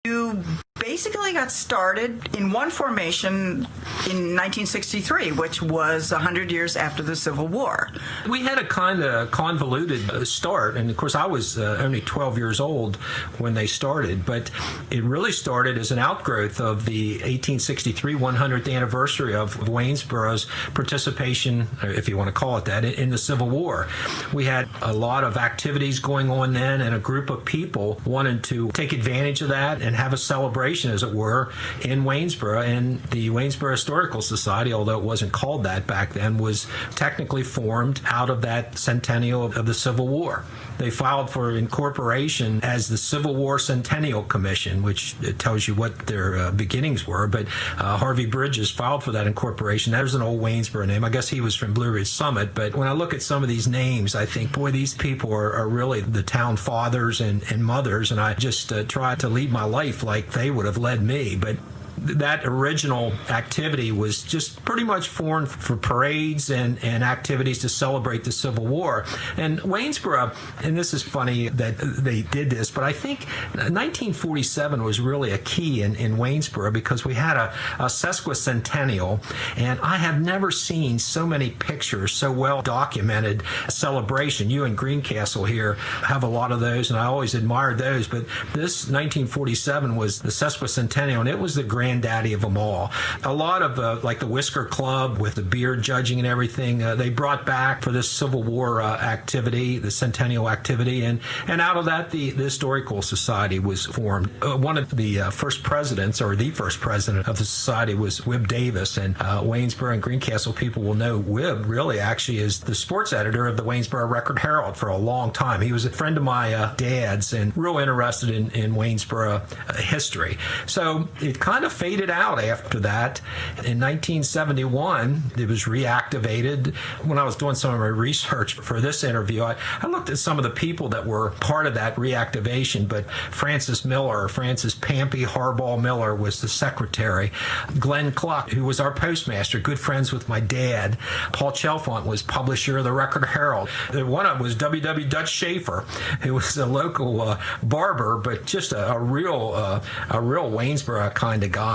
You basically got started in one formation in 1963, which was 100 years after the Civil War. We had a kind of convoluted start, and of course I was only 12 years old when they started, but it really started as an outgrowth of the 1863 100th anniversary of Waynesboro's participation, if you want to call it that, in the Civil War. We had a lot of activities going on then, and a group of people wanted to take advantage of that and have a celebration, as it were, in Waynesboro. And the Waynesboro Historical Society, although it wasn't called that back then, was technically formed out of that centennial of the Civil War. They filed for incorporation as the Civil War Centennial Commission, which tells you what their beginnings were. But Harvey Bridges filed for that incorporation. There's an old Waynesboro name. I guess he was from Blue Ridge Summit. But when I look at some of these names, I think, boy, these people are really the town fathers and mothers. And I just try to lead my life like they would have led me. But that original activity was just pretty much formed for parades and activities to celebrate the Civil War. And Waynesboro, and this is funny that they did this, but I think 1947 was really a key in Waynesboro because we had a sesquicentennial, and I have never seen so many pictures, so well documented celebration. You and Greencastle here have a lot of those, and I always admired those, but this 1947 was the sesquicentennial, and it was the granddaddy of them all. A lot of like the Whisker Club with the beer judging and everything, they brought back for this Civil War activity, the centennial activity, and out of that the Historical Society was formed. One of the first presidents, or the first president of the society, was Wib Davis, and Waynesboro and Greencastle people will know Wib really actually is the sports editor of the Waynesboro Record-Herald for a long time. He was a friend of my dad's and real interested in Waynesboro history. So it kind of faded out after that. In 1971, it was reactivated. When I was doing some of my research for this interview, I looked at some of the people that were part of that reactivation, but Francis Pampy Harbaugh Miller was the secretary. Glenn Cluck, who was our postmaster, good friends with my dad. Paul Chalfont was publisher of the Record-Herald. One of them was W.W. Dutch Schaefer, who was a local barber, but just a real Waynesboro kind of guy.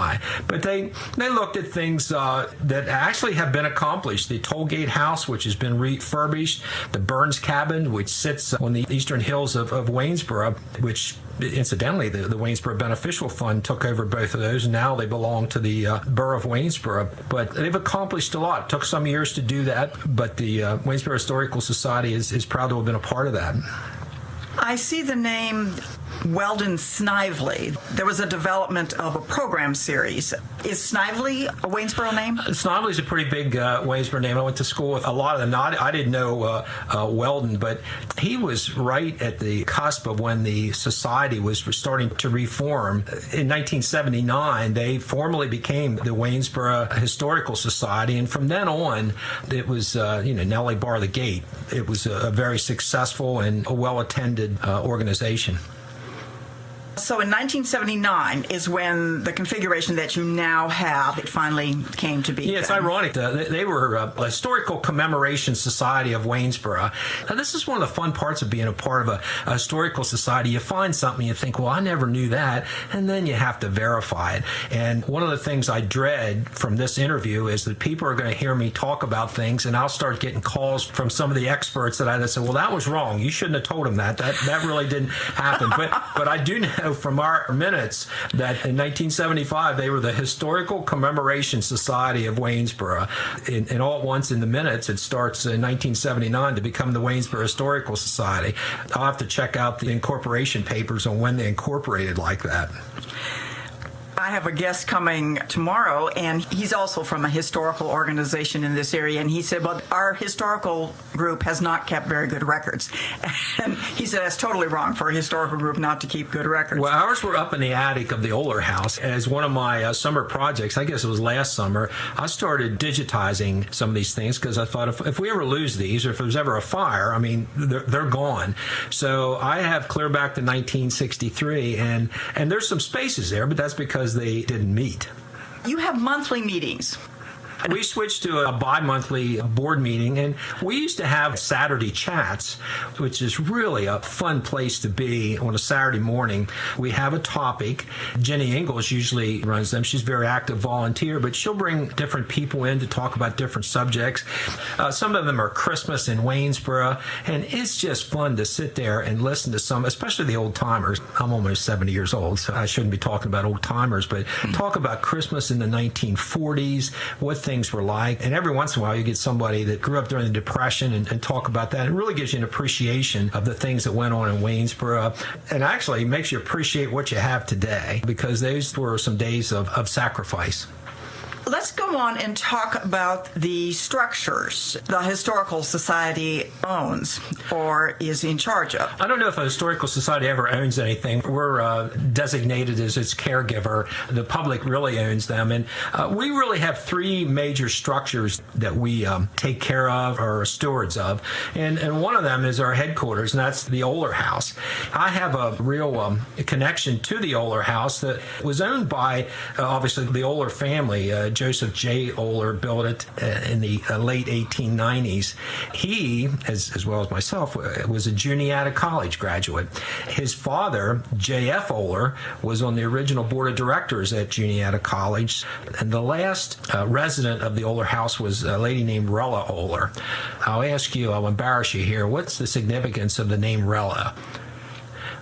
But they looked at things that actually have been accomplished. The Tollgate House, which has been refurbished, the Burns Cabin, which sits on the eastern hills of Waynesboro, which incidentally, the Waynesboro Beneficial Fund took over both of those, and now they belong to the Borough of Waynesboro. But they've accomplished a lot. It took some years to do that, but the Waynesboro Historical Society is proud to have been a part of that. I see the name Weldon Snively. There was a development of a program series. Is Snively a Waynesboro name? Snively's a pretty big Waynesboro name. I went to school with a lot of them. Now, I didn't know Weldon, but he was right at the cusp of when the society was starting to reform. In 1979, they formally became the Waynesboro Historical Society, and from then on, it was, Nellie Bar the Gate. It was a very successful and a well-attended organization. So in 1979 is when the configuration that you now have finally came to be. Yeah, it's ironic. They were a Historical Commemoration Society of Waynesboro. Now, this is one of the fun parts of being a part of a historical society. You find something, you think, well, I never knew that, and then you have to verify it. And one of the things I dread from this interview is that people are going to hear me talk about things, and I'll start getting calls from some of the experts that say, well, that was wrong. You shouldn't have told them that. That really didn't happen. But I do know from our minutes that in 1975 they were the Historical Commemoration Society of Waynesboro. And all at once in the minutes it starts in 1979 to become the Waynesboro Historical Society. I'll have to check out the incorporation papers on when they incorporated like that. I have a guest coming tomorrow, and he's also from a historical organization in this area, and he said, well, our historical group has not kept very good records. And he said that's totally wrong for a historical group not to keep good records. Well, ours were up in the attic of the Oler House. As one of my summer projects, I guess it was last summer, I started digitizing some of these things because I thought if we ever lose these, or if there's ever a fire, I mean, they're gone. So I have clear back to 1963, and there's some spaces there, but that's because they didn't meet. You have monthly meetings. We switched to a bi-monthly board meeting, and we used to have Saturday chats, which is really a fun place to be on a Saturday morning. We have a topic. Jenny Ingalls usually runs them. She's a very active volunteer, but she'll bring different people in to talk about different subjects. Some of them are Christmas in Waynesboro, and it's just fun to sit there and listen to some, especially the old timers. I'm almost 70 years old, so I shouldn't be talking about old timers, but talk about Christmas in the 1940s, what things were like. And every once in a while, you get somebody that grew up during the Depression and talk about that. It really gives you an appreciation of the things that went on in Waynesboro, and actually makes you appreciate what you have today, because those were some days of sacrifice. Let's go on and talk about the structures the Historical Society owns or is in charge of. I don't know if a historical society ever owns anything. We're designated as its caregiver. The public really owns them. And we really have three major structures that we take care of or are stewards of. And one of them is our headquarters, and that's the Oler House. I have a real connection to the Oler House that was owned by, obviously, the Oler family. Joseph J. Oler built it in the late 1890s. He, as well as myself, was a Juniata College graduate. His father, J.F. Oler, was on the original board of directors at Juniata College. And the last resident of the Oler House was a lady named Rella Oler. I'll ask you, I'll embarrass you here, what's the significance of the name Rella?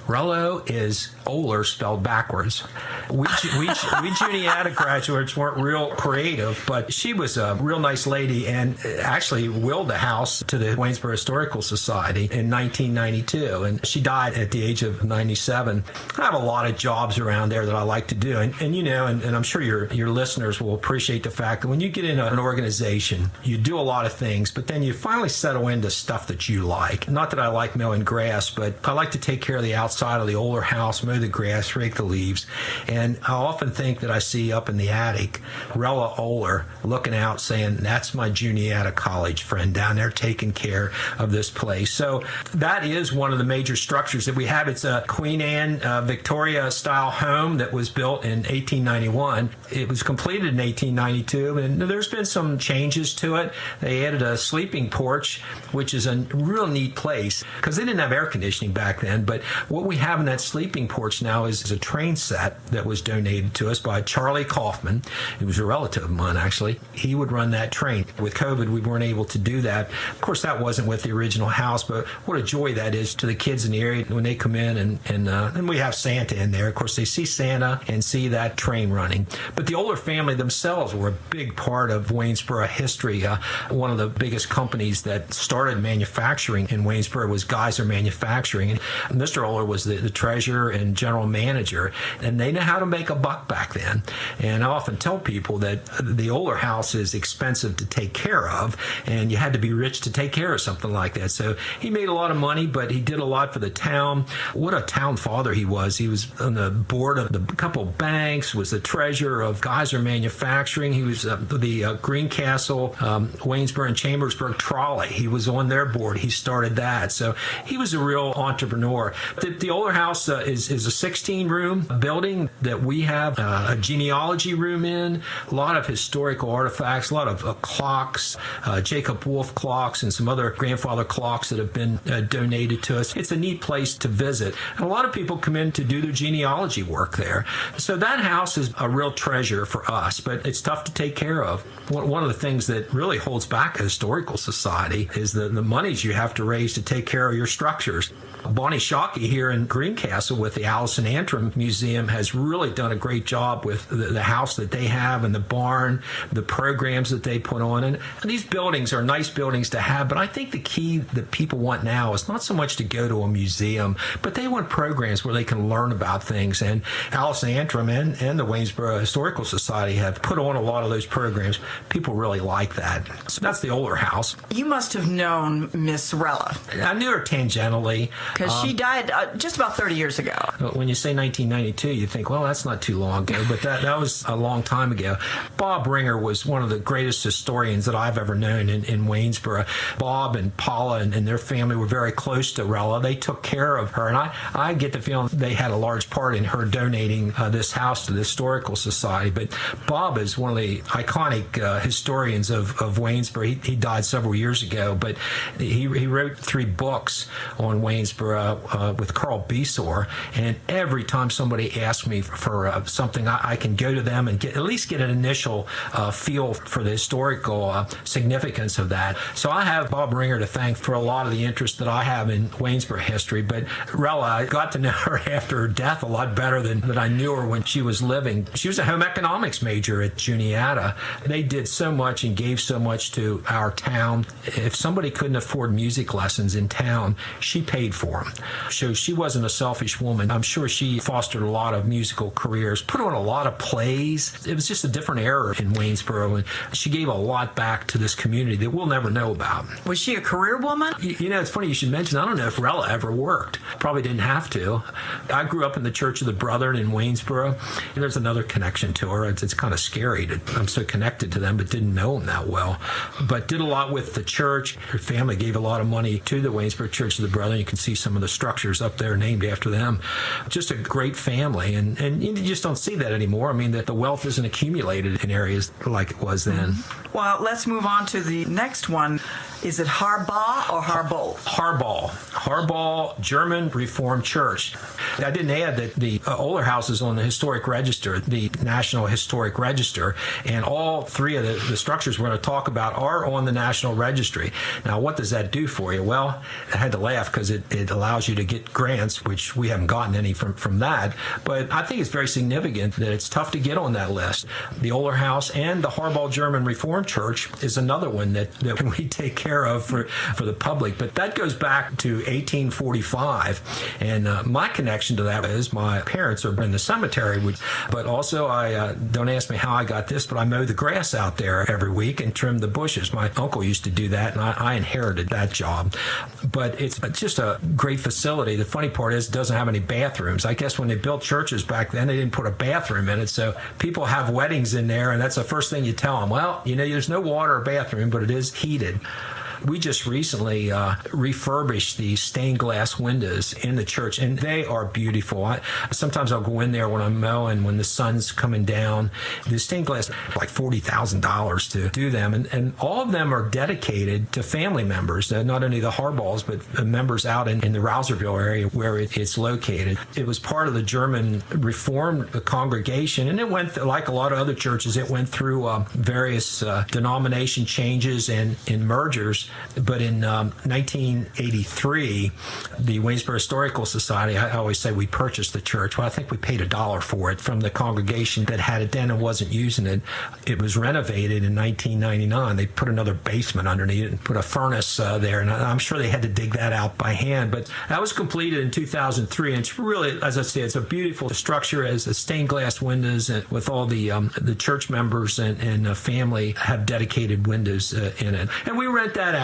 Rello is Oler spelled backwards. We Juniata graduates weren't real creative, but she was a real nice lady and actually willed the house to the Waynesboro Historical Society in 1992, and she died at the age of 97. I have a lot of jobs around there that I like to do, and you know, and I'm sure your listeners will appreciate the fact that when you get in an organization, you do a lot of things, but then you finally settle into stuff that you like. Not that I like mowing grass, but I like to take care of the outside of the Oler house, mow the grass, rake the leaves. And I often think that I see up in the attic Rella Oler looking out saying, that's my Juniata College friend down there taking care of this place. So that is one of the major structures that we have. It's a Queen Anne Victoria style home that was built in 1891. It was completed in 1892, and there's been some changes to it. They added a sleeping porch, which is a real neat place because they didn't have air conditioning back then. But what we have in that sleeping porch now is a train set that was donated to us by Charlie Kaufman. He was a relative of mine, actually. He would run that train. With COVID, we weren't able to do that. Of course, that wasn't with the original house, but what a joy that is to the kids in the area when they come in and we have Santa in there. Of course, they see Santa and see that train running. But the Oler family themselves were a big part of Waynesboro history. One of the biggest companies that started manufacturing in Waynesboro was Geyser Manufacturing. And Mr. Oler was the treasurer and general manager, and they know how to make a buck back then. And I often tell people that the Oler house is expensive to take care of, and you had to be rich to take care of something like that. So he made a lot of money, but he did a lot for the town. What a town father he was. He was on the board of a couple banks, was the treasurer of Geyser Manufacturing. He was the Greencastle, Waynesboro, and Chambersburg Trolley. He was on their board. He started that. So he was a real entrepreneur. The Oler house is a 16-room building that we have a genealogy room in, a lot of historical artifacts, a lot of clocks, Jacob Wolf clocks, and some other grandfather clocks that have been donated to us. It's a neat place to visit. And a lot of people come in to do their genealogy work there. So that house is a real treasure for us, but it's tough to take care of. One of the things that really holds back a historical society is the monies you have to raise to take care of your structures. Bonnie Shockey here in Greencastle with the Allison Antrim Museum has really done a great job with the house that they have and the barn, the programs that they put on. And these buildings are nice buildings to have, but I think the key that people want now is not so much to go to a museum, but they want programs where they can learn about things. And Allison Antrim and the Waynesboro Historical Society have put on a lot of those programs. People really like that. So that's the Oler house. You must have known Miss Rella. I knew her tangentially. Because she died just about 30 years ago. When you say 1992, you think, well, that's not too long ago, but that was a long time ago. Bob Ringer was one of the greatest historians that I've ever known in Waynesboro. Bob and Paula and their family were very close to Rella. They took care of her, and I get the feeling they had a large part in her donating this house to the Historical Society. But Bob is one of the iconic historians of Waynesboro. He died several years ago, but he wrote 3 books on Waynesboro with Carl Besor, and every time somebody asks me for something, I can go to them and at least get an initial feel for the historical significance of that. So I have Bob Ringer to thank for a lot of the interest that I have in Waynesboro history, but Rella, I got to know her after her death a lot better than I knew her when she was living. She was a home economics major at Juniata. They did so much and gave so much to our town. If somebody couldn't afford music lessons in town, she paid for them. So she wasn't a selfish woman. I'm sure she fostered a lot of musical careers, put on a lot of plays. It was just a different era in Waynesboro, and she gave a lot back to this community that we'll never know about. Was she a career woman? You know, it's funny you should mention, I don't know if Rella ever worked. Probably didn't have to. I grew up in the Church of the Brethren in Waynesboro. There's another connection to her. It's kind of scary. I'm so connected to them, but didn't know them that well. But did a lot with the church. Her family gave a lot of money to the Waynesboro Church of the Brethren. You can see some of the structures up there named after them. Just a great family, and you just don't see that anymore. I mean, that the wealth isn't accumulated in areas like it was then. Well, let's move on to the next one. Is it Harbaugh or Harbaugh? Harbaugh German Reformed Church. I didn't add that the Oler House is on the Historic Register, the National Historic Register, and all 3 of the structures we're going to talk about are on the National Registry. Now, what does that do for you? Well, I had to laugh because it allows you to get grants, which we haven't gotten any from that, but I think it's very significant that it's tough to get on that list. The Oler House and the Harbaugh German Reformed Church is another one that we take care of for the public, but that goes back to 1845, and my connection to that is my parents are in the cemetery, but also I don't ask me how I got this, but I mow the grass out there every week and trim the bushes. My uncle used to do that, and I inherited that job. But it's just a great facility. The funny part is it doesn't have any bathrooms. I guess when they built churches back then, they didn't put a bathroom in it, so people have weddings in there, and that's the first thing you tell them. Well, you know, there's no water or bathroom, but it is heated. We just recently refurbished the stained glass windows in the church, and they are beautiful. Sometimes I'll go in there when I'm mowing, when the sun's coming down. The stained glass, like $40,000 to do them, and all of them are dedicated to family members, not only the Harbaughs, but members out in the Rouserville area where it's located. It was part of the German Reformed congregation, and it went, like a lot of other churches, it went through various denomination changes and mergers. But in 1983, the Waynesboro Historical Society, I always say we purchased the church. Well, I think we paid $1 for it from the congregation that had it then and wasn't using it. It was renovated in 1999. They put another basement underneath it and put a furnace there, and I'm sure they had to dig that out by hand. But that was completed in 2003, and it's really, as I say, it's a beautiful structure as the stained glass windows, and with all the church members and family have dedicated windows in it. And we rent that out.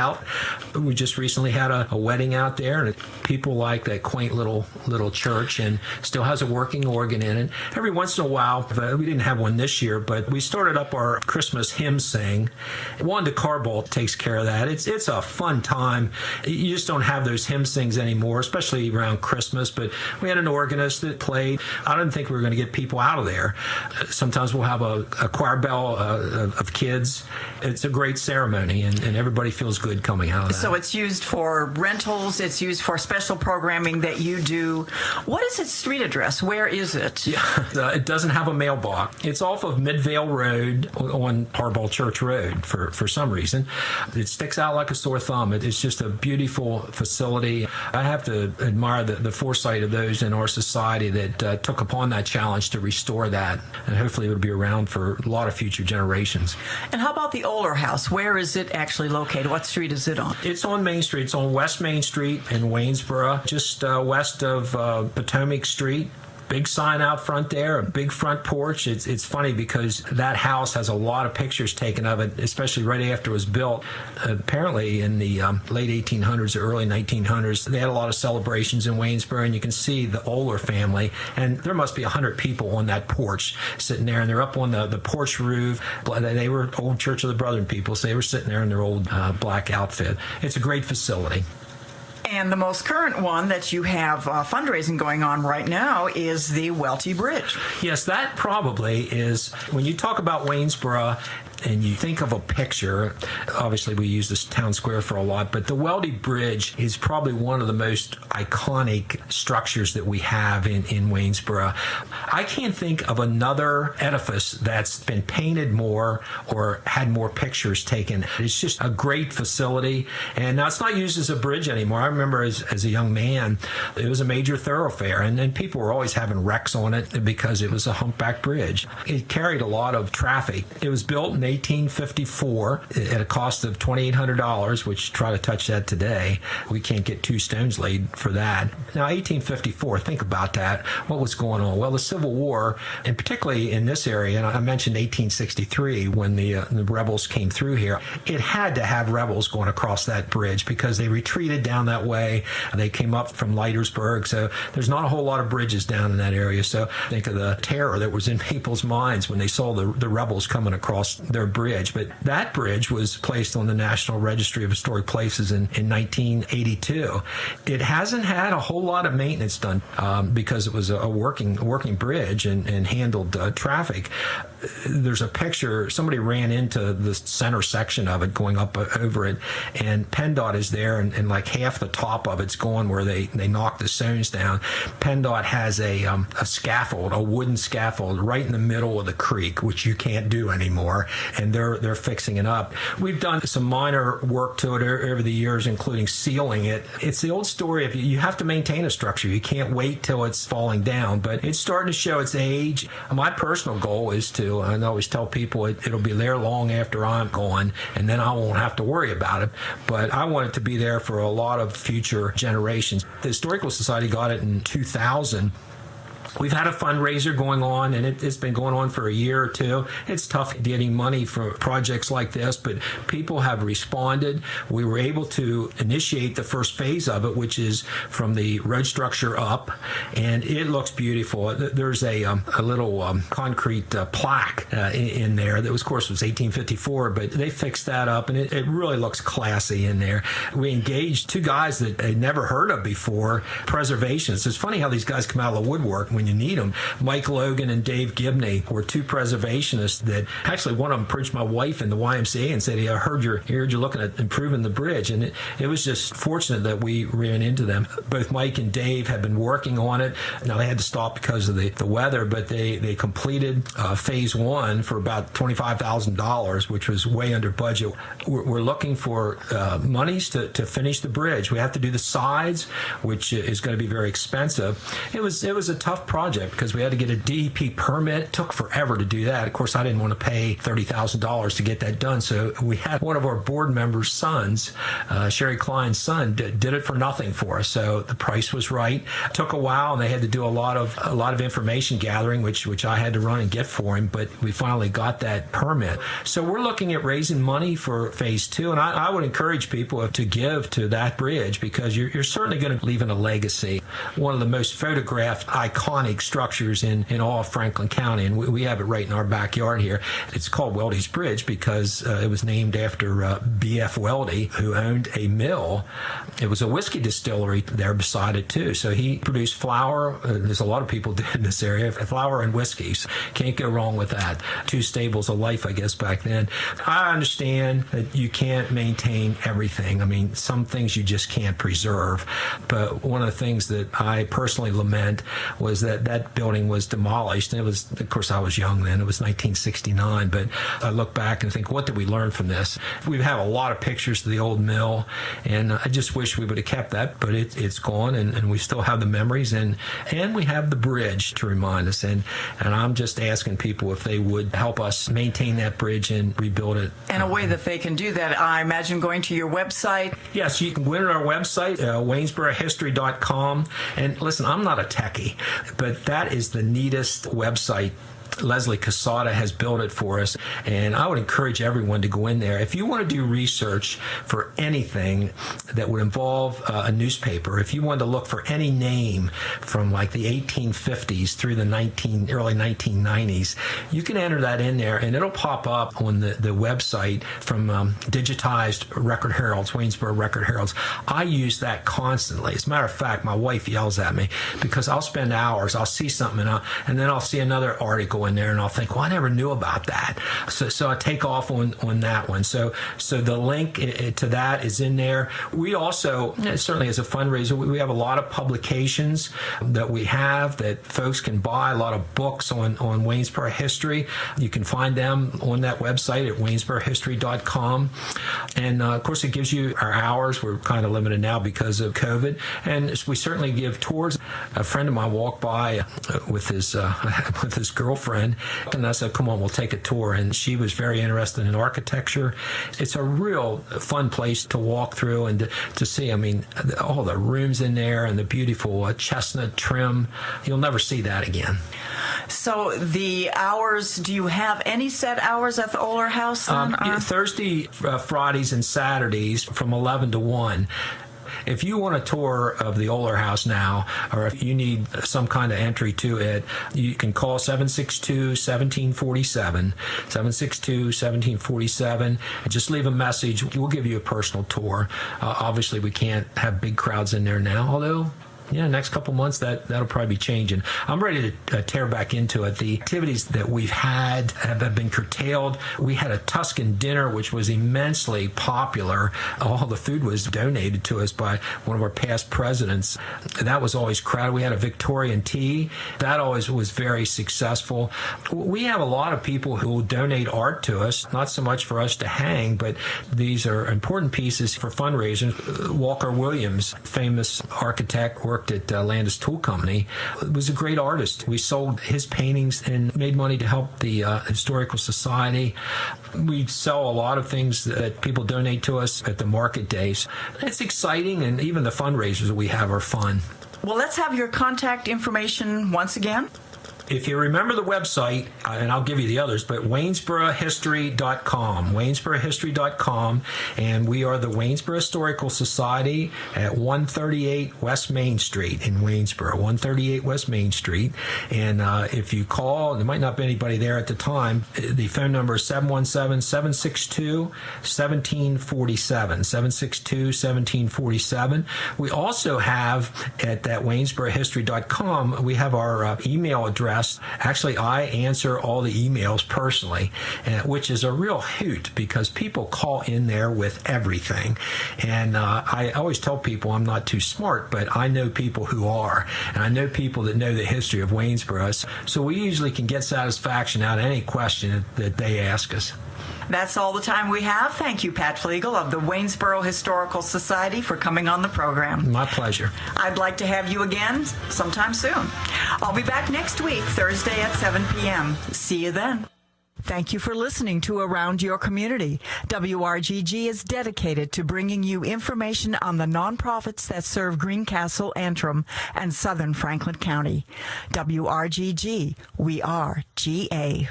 We just recently had a wedding out there, and people like that quaint little church, and still has a working organ in it. Every once in a while, we didn't have one this year, but we started up our Christmas hymn sing. Wanda Carbolt takes care of that. It's a fun time. You just don't have those hymn sings anymore, especially around Christmas, but we had an organist that played. I didn't think we were going to get people out of there. Sometimes we'll have a choir bell of kids. It's a great ceremony, and everybody feels good coming out of that. So it's used for rentals, it's used for special programming that you do. What is its street address? Where is it? Yeah, it doesn't have a mailbox. It's off of Midvale Road on Harbaugh Church Road for some reason. It sticks out like a sore thumb. It's just a beautiful facility. I have to admire the foresight of those in our society that took upon that challenge to restore that, and hopefully it would be around for a lot of future generations. And how about the Oler House? Where is it actually located? What street is it on? It's on Main Street. It's on West Main Street in Waynesboro, just west of Potomac Street. big sign out front there, a big front porch. It's funny because that house has a lot of pictures taken of it, especially right after it was built. Apparently in the late 1800s or early 1900s, they had a lot of celebrations in Waynesboro, and you can see the Oler family, and there must be 100 people on that porch sitting there, and they're up on the porch roof. They were old Church of the Brethren people, so they were sitting there in their old black outfit. It's a great facility. And the most current one that you have fundraising going on right now is the Welty Bridge. Yes, that probably is, when you talk about Waynesboro and you think of a picture, obviously we use this town square for a lot, but the Welty Bridge is probably one of the most iconic structures that we have in Waynesboro. I can't think of another edifice that's been painted more or had more pictures taken. It's just a great facility, and now it's not used as a bridge anymore. I remember as a young man, it was a major thoroughfare, and people were always having wrecks on it because it was a humpback bridge. It carried a lot of traffic. It was built in 1854 at a cost of $2,800, which try to touch that today. We can't get 2 stones laid for that. Now, 1854, think about that. What was going on? Well, the Civil War, and particularly in this area, and I mentioned 1863 when the rebels came through here, it had to have rebels going across that bridge because they retreated down that way. They came up from Leitersburg, so there's not a whole lot of bridges down in that area. So think of the terror that was in people's minds when they saw the rebels coming across their bridge. But that bridge was placed on the National Registry of Historic Places in 1982. It hasn't had a whole lot of maintenance done because it was a working bridge and handled traffic. There's a picture, somebody ran into the center section of it going up over it, and PennDOT is there, and like half the top of it's gone where they knocked the stones down. PennDOT has a scaffold, a wooden scaffold right in the middle of the creek, which you can't do anymore, and they're fixing it up. We've done some minor work to it over the years, including sealing it. It's the old story of you have to maintain a structure. You can't wait till it's falling down, but it's starting to show its age. My personal goal is to, and I always tell people it'll be there long after I'm gone, and then I won't have to worry about it, but I want it to be there for a lot of future generations. The Historical Society got it in 2000. We've had a fundraiser going on, and it's been going on for a year or two. It's tough getting money for projects like this, but people have responded. We were able to initiate the first phase of it, which is from the road structure up, and it looks beautiful. There's a little concrete plaque in there that, of course, was 1854, but they fixed that up, and it really looks classy in there. We engaged 2 guys that I'd never heard of before, preservationists. It's funny how these guys come out of the woodwork when you need them. Mike Logan and Dave Gibney were 2 preservationists that actually, one of them approached my wife in the YMCA and said, "Hey, I heard you're looking at improving the bridge." And it was just fortunate that we ran into them. Both Mike and Dave have been working on it. Now, they had to stop because of the weather, but they completed phase 1 for about $25,000, which was way under budget. We're looking for monies to finish the bridge. We have to do the sides, which is going to be very expensive. It was a tough project because we had to get a DEP permit. It took forever to do that. Of course, I didn't want to pay $30,000 to get that done, so we had one of our board members' sons, Sherry Klein's son, did it for nothing for us. So the price was right. It took a while, and they had to do a lot of information gathering, which I had to run and get for him. But we finally got that permit. So we're looking at raising money for phase 2, and I would encourage people to give to that bridge because you're certainly going to leave in a legacy. One of the most photographed iconic structures in all of Franklin County, and we have it right in our backyard here. It's called Welty's Bridge because it was named after B.F. Welty, who owned a mill. It was a whiskey distillery there beside it, too. So he produced flour. There's a lot of people did in this area, flour and whiskeys. Can't go wrong with that. 2 stables of life, I guess, back then. I understand that you can't maintain everything. I mean, some things you just can't preserve. But one of the things that I personally lament was that building was demolished. And it was, of course, I was young then. It was 1969. But I look back and think, what did we learn from this? We have a lot of pictures of the old mill, and I just wish we would have kept that, but it's gone, and we still have the memories, and we have the bridge to remind us. And I'm just asking people if they would help us maintain that bridge and rebuild it. And a way that they can do that, I imagine going to your website. Yes, you can go to our website, waynesborohistory.com. And listen, I'm not a techie, But that is the neatest website. Leslie Casada has built it for us, and I would encourage everyone to go in there. If you want to do research for anything that would involve a newspaper, if you want to look for any name from like the 1850s through the early 1990s, you can enter that in there, and it'll pop up on the website from digitized record heralds, Waynesboro Record Heralds. I use that constantly. As a matter of fact, my wife yells at me because I'll spend hours, I'll see something, and then I'll see another article in there, and I'll think, well, I never knew about that. So I take off on that one. So the link to that is in there. We also, certainly as a fundraiser, we have a lot of publications that we have that folks can buy, a lot of books on Waynesboro history. You can find them on that website at waynesborohistory.com. And of course, it gives you our hours. We're kind of limited now because of COVID. And we certainly give tours. A friend of mine walked by with his girlfriend, and I said, come on, we'll take a tour. And she was very interested in architecture. It's a real fun place to walk through and to see, I mean, all the rooms in there and the beautiful chestnut trim. You'll never see that again. So the hours, do you have any set hours at the Oler House then? Thursday, Fridays, and Saturdays from 11 to 1. If you want a tour of the Oler House now, or if you need some kind of entry to it, you can call 762-1747, 762-1747, and just leave a message. We'll give you a personal tour. Obviously, we can't have big crowds in there now, although next couple months that'll probably be changing. I'm ready to tear back into it. The activities that we've had have been curtailed. We had a Tuscan dinner, which was immensely popular. All the food was donated to us by one of our past presidents. That was always crowded. We had a Victorian tea. That always was very successful. We have a lot of people who will donate art to us, not so much for us to hang, but these are important pieces for fundraisers. Walker Williams, famous architect, worked at Landis Tool Company, was a great artist. We sold his paintings and made money to help the Historical Society. We sell a lot of things that people donate to us at the market days. It's exciting, and even the fundraisers that we have are fun. Well, let's have your contact information once again. If you remember the website, and I'll give you the others, but waynesborohistory.com, waynesborohistory.com, and we are the Waynesboro Historical Society at 138 West Main Street in Waynesboro, 138 West Main Street. And if you call, there might not be anybody there at the time, the phone number is 717-762-1747, 762-1747. We also have at that waynesborohistory.com, we have our email address. Actually, I answer all the emails personally, which is a real hoot because people call in there with everything. And I always tell people I'm not too smart, but I know people who are. And I know people that know the history of Waynesboro. So we usually can get satisfaction out of any question that they ask us. That's all the time we have. Thank you, Pat Flegel of the Waynesboro Historical Society, for coming on the program. My pleasure. I'd like to have you again sometime soon. I'll be back next week, Thursday at 7 p.m. See you then. Thank you for listening to Around Your Community. WRGG is dedicated to bringing you information on the nonprofits that serve Greencastle, Antrim, and southern Franklin County. WRGG, we are GA.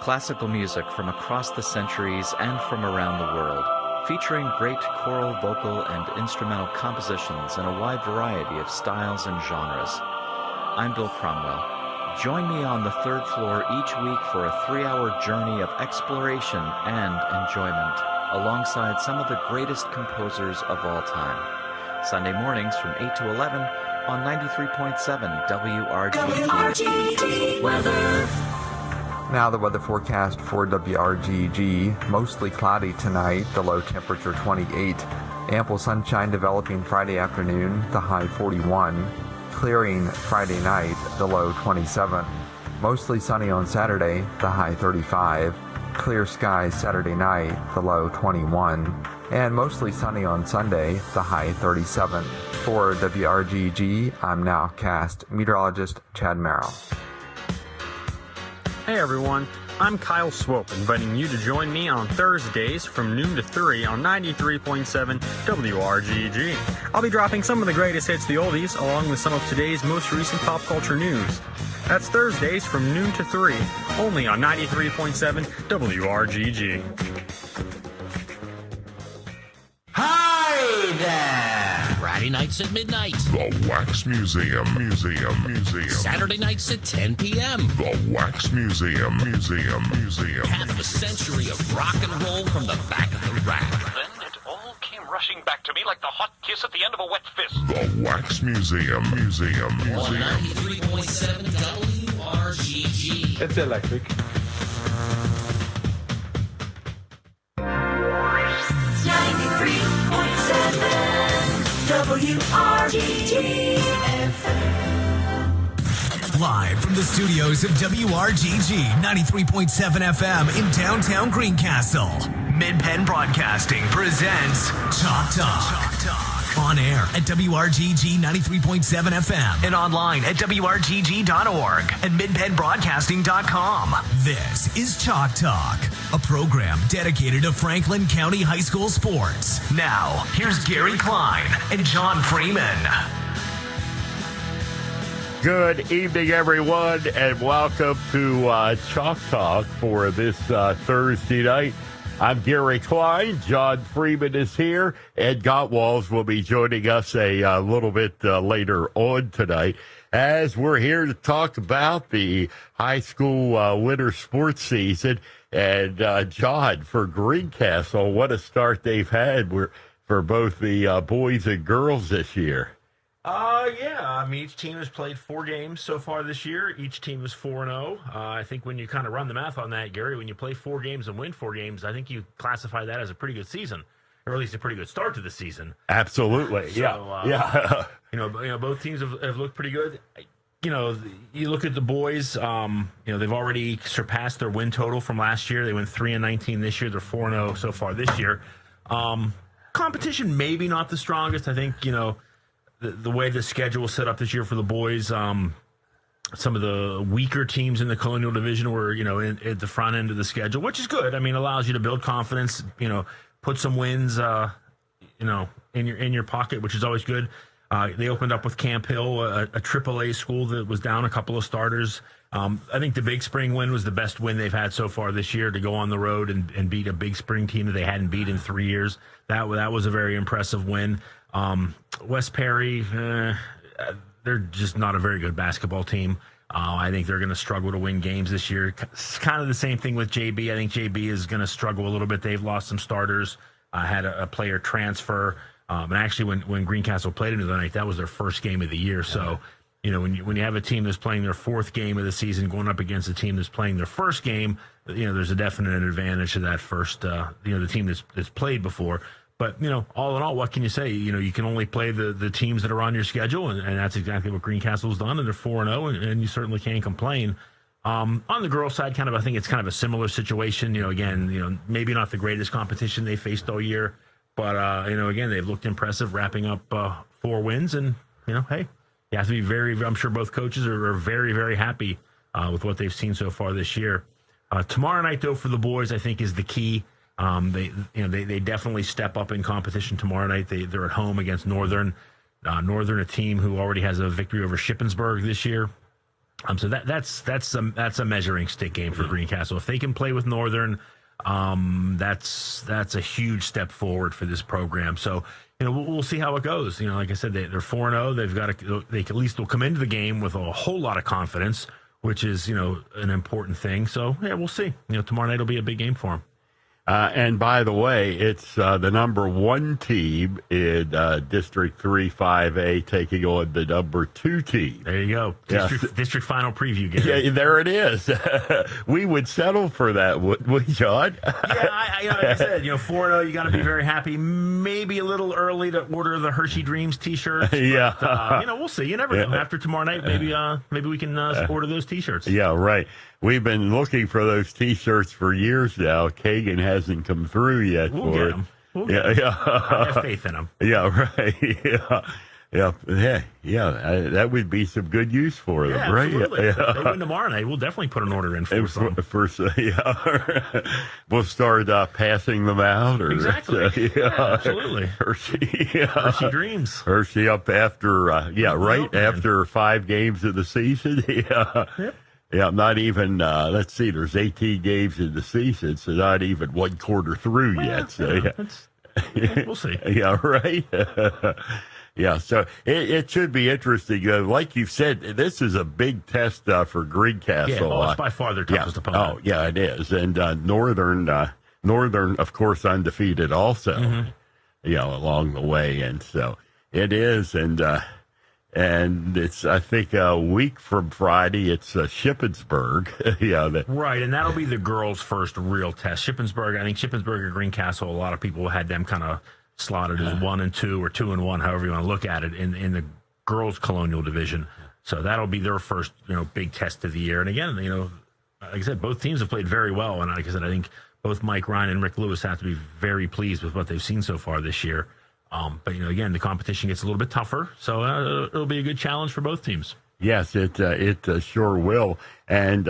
Classical music from across the centuries and from around the world, featuring great choral, vocal, and instrumental compositions in a wide variety of styles and genres. I'm Bill Cromwell. Join me on the third floor each week for a 3-hour journey of exploration and enjoyment, alongside some of the greatest composers of all time. Sunday mornings from 8 to 11 on 93.7 WRGG. Weather. Now the weather forecast for WRGG. Mostly cloudy tonight, the low temperature 28. Ample sunshine developing Friday afternoon, the high 41. Clearing Friday night, the low 27. Mostly sunny on Saturday, the high 35. Clear skies Saturday night, the low 21. And mostly sunny on Sunday, the high 37. For WRGG, I'm nowcast meteorologist Chad Merrill. Hey everyone, I'm Kyle Swope, inviting you to join me on Thursdays from noon to 3 on 93.7 WRGG. I'll be dropping some of the greatest hits, the oldies, along with some of today's most recent pop culture news. That's Thursdays from noon to 3, only on 93.7 WRGG. Hi there! Friday nights at midnight. The Wax Museum. Saturday nights at 10 p.m. The Wax Museum. Half a century of rock and roll from the back of the rack. Then it all came rushing back to me like the hot kiss at the end of a wet fist. The Wax Museum. On 93.7 WRGG. It's electric. WRGG FM. Live from the studios of WRGG 93.7 FM in downtown Greencastle, Mid Penn Broadcasting presents Chalk Talk. On air at WRGG 93.7 FM and online at WRGG.org and MidPennBroadcasting.com. This is Chalk Talk, a program dedicated to Franklin County High School sports. Now, here's Gary Klein and John Freeman. Good evening, everyone, and welcome to Chalk Talk for this Thursday night. I'm Gary Klein. John Freeman is here. Ed Gottwals will be joining us a little bit later on tonight, as we're here to talk about the high school winter sports season. And John, for Greencastle, what a start they've had for both the boys and girls this year. Yeah. I mean, each team has played 4 games so far this year. Each team is 4-0. I think when you kind of run the math on that, Gary, when you play 4 games and win 4 games, I think you classify that as a pretty good season, or at least a pretty good start to the season. Absolutely. So, yeah. Both teams have looked pretty good. You look at the boys, they've already surpassed their win total from last year. They went 3-19 this year. They're 4-0 so far this year. Competition, maybe not the strongest. I think, the way the schedule was set up this year for the boys, some of the weaker teams in the Colonial Division were, at the front end of the schedule, which is good. I mean, it allows you to build confidence, put some wins, in your pocket, which is always good. They opened up with Camp Hill, a AAA school that was down a couple of starters. I think the Big Spring win was the best win they've had so far this year, to go on the road and beat a Big Spring team that they hadn't beat in 3 years. That was a very impressive win. West Perry, they're just not a very good basketball team. I think they're going to struggle to win games this year. It's kind of the same thing with JB. I think JB is going to struggle a little bit. They've lost some starters, had a player transfer. And actually, when Greencastle played them the other night, that was their first game of the year. So, when you have a team that's playing their 4th game of the season going up against a team that's playing their first game, there's a definite advantage to that first, the team that's played before. But, all in all, what can you say? You can only play the teams that are on your schedule, and that's exactly what Greencastle's done, and they're 4-0, and you certainly can't complain. On the girls' side, I think it's kind of a similar situation. Again, maybe not the greatest competition they faced all year, but, again, they've looked impressive, wrapping up 4 wins, and, hey, you have to be I'm sure both coaches are very, very happy with what they've seen so far this year. Tomorrow night, though, for the boys, I think is the key. They definitely step up in competition tomorrow night. They're at home against Northern. Northern, a team who already has a victory over Shippensburg this year. So that's a measuring stick game for Greencastle. If they can play with Northern, that's a huge step forward for this program. So we'll see how it goes. Like I said, they're 4-0. They at least will come into the game with a whole lot of confidence, which is an important thing. So yeah, we'll see. Tomorrow night will be a big game for them. And by the way, it's the number 1 team in District 3-5A taking on the number 2 team. There you go. District final preview game. Yeah, there it is. We would settle for that, wouldn't we, John? Yeah, like I said, 4-0, you got to be very happy. Maybe a little early to order the Hershey Dreams T-shirts. Yeah. But, we'll see. You never know. After tomorrow night, maybe we can order those T-shirts. Yeah, right. We've been looking for those T-shirts for years now. Kagan hasn't come through yet. We'll get them. I have faith in them. Yeah, right. Yeah. That would be some good use for them, right? Absolutely. If they win tomorrow night, we'll definitely put an order in for some. We'll start passing them out. Exactly. Absolutely. Hershey dreams. Hershey up after, after 5 games of the season. Yep. Yeah, not even, let's see, there's 18 games in the season, so not even one quarter through yet. So, we'll see. Yeah, right? Yeah, so it should be interesting. Like you said, this is a big test for Greencastle. Yeah, it's by far their toughest opponent. Oh, yeah, it is. And Northern, of course, undefeated also, along the way. And so it is. And it's, I think, a week from Friday, it's Shippensburg. Right, and that'll be the girls' first real test. Shippensburg or Greencastle, a lot of people had them kind of slotted as 1 and 2 or 2 and 1, however you want to look at it, in the girls' colonial division. So that'll be their first, big test of the year. And again, like I said, both teams have played very well. And like I said, I think both Mike Ryan and Rick Lewis have to be very pleased with what they've seen so far this year. But again, the competition gets a little bit tougher, so it'll be a good challenge for both teams. Yes, it sure will. And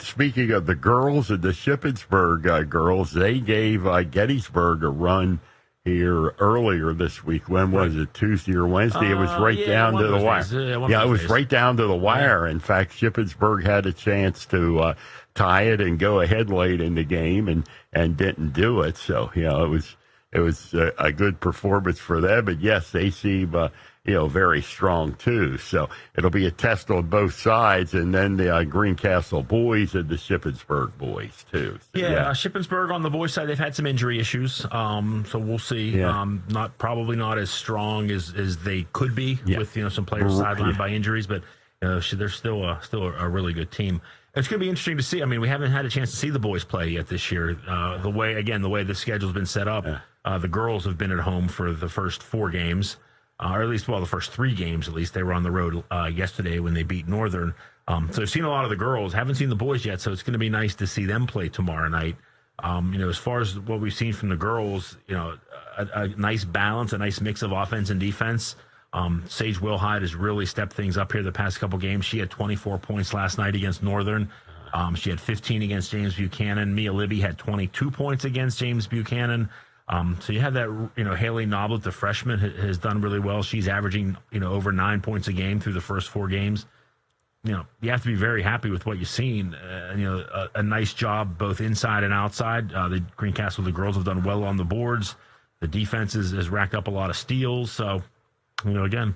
speaking of the girls and the Shippensburg girls, they gave Gettysburg a run here earlier this week. When was it? Tuesday or Wednesday? It was right down to the wire. It was right down to the wire. In fact, Shippensburg had a chance to tie it and go ahead late in the game and didn't do it. So, it was a good performance for them. And yes, they seem, very strong too. So it'll be a test on both sides. And then the Greencastle boys and the Shippensburg boys too. So, Shippensburg on the boys' side, they've had some injury issues. So we'll see. Yeah. Probably not as strong as they could be with, some players sidelined by injuries, but they're still a really good team. It's going to be interesting to see. I mean, we haven't had a chance to see the boys play yet this year. The way the schedule's been set up, the girls have been at home for the first 4 games, or at least, the first 3 games at least. They were on the road yesterday when they beat Northern. So I've seen a lot of the girls. Haven't seen the boys yet, so it's going to be nice to see them play tomorrow night. As far as what we've seen from the girls, a nice balance, a nice mix of offense and defense. Sage Wilhide has really stepped things up here the past couple games. She had 24 points last night against Northern. She had 15 against James Buchanan. Mia Libby had 22 points against James Buchanan. So you have that, Haley Noblet, the freshman, has done really well. She's averaging, over 9 points a game through the first 4 games. You have to be very happy with what you've seen. A nice job both inside and outside. The Greencastle, the girls have done well on the boards. The defense has racked up a lot of steals. So, again,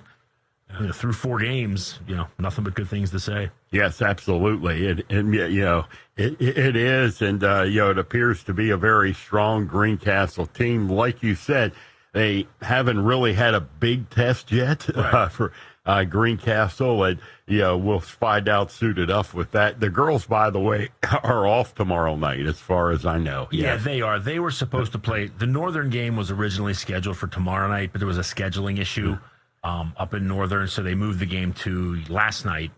through 4 games, nothing but good things to say. Yes, absolutely. It is. And, it appears to be a very strong Greencastle team. Like you said, they haven't really had a big test yet for Greencastle. And, we'll find out soon enough with that. The girls, by the way, are off tomorrow night, as far as I know. Yeah, they are. They were supposed to play. The Northern game was originally scheduled for tomorrow night, but there was a scheduling issue up in Northern, so they moved the game to last night.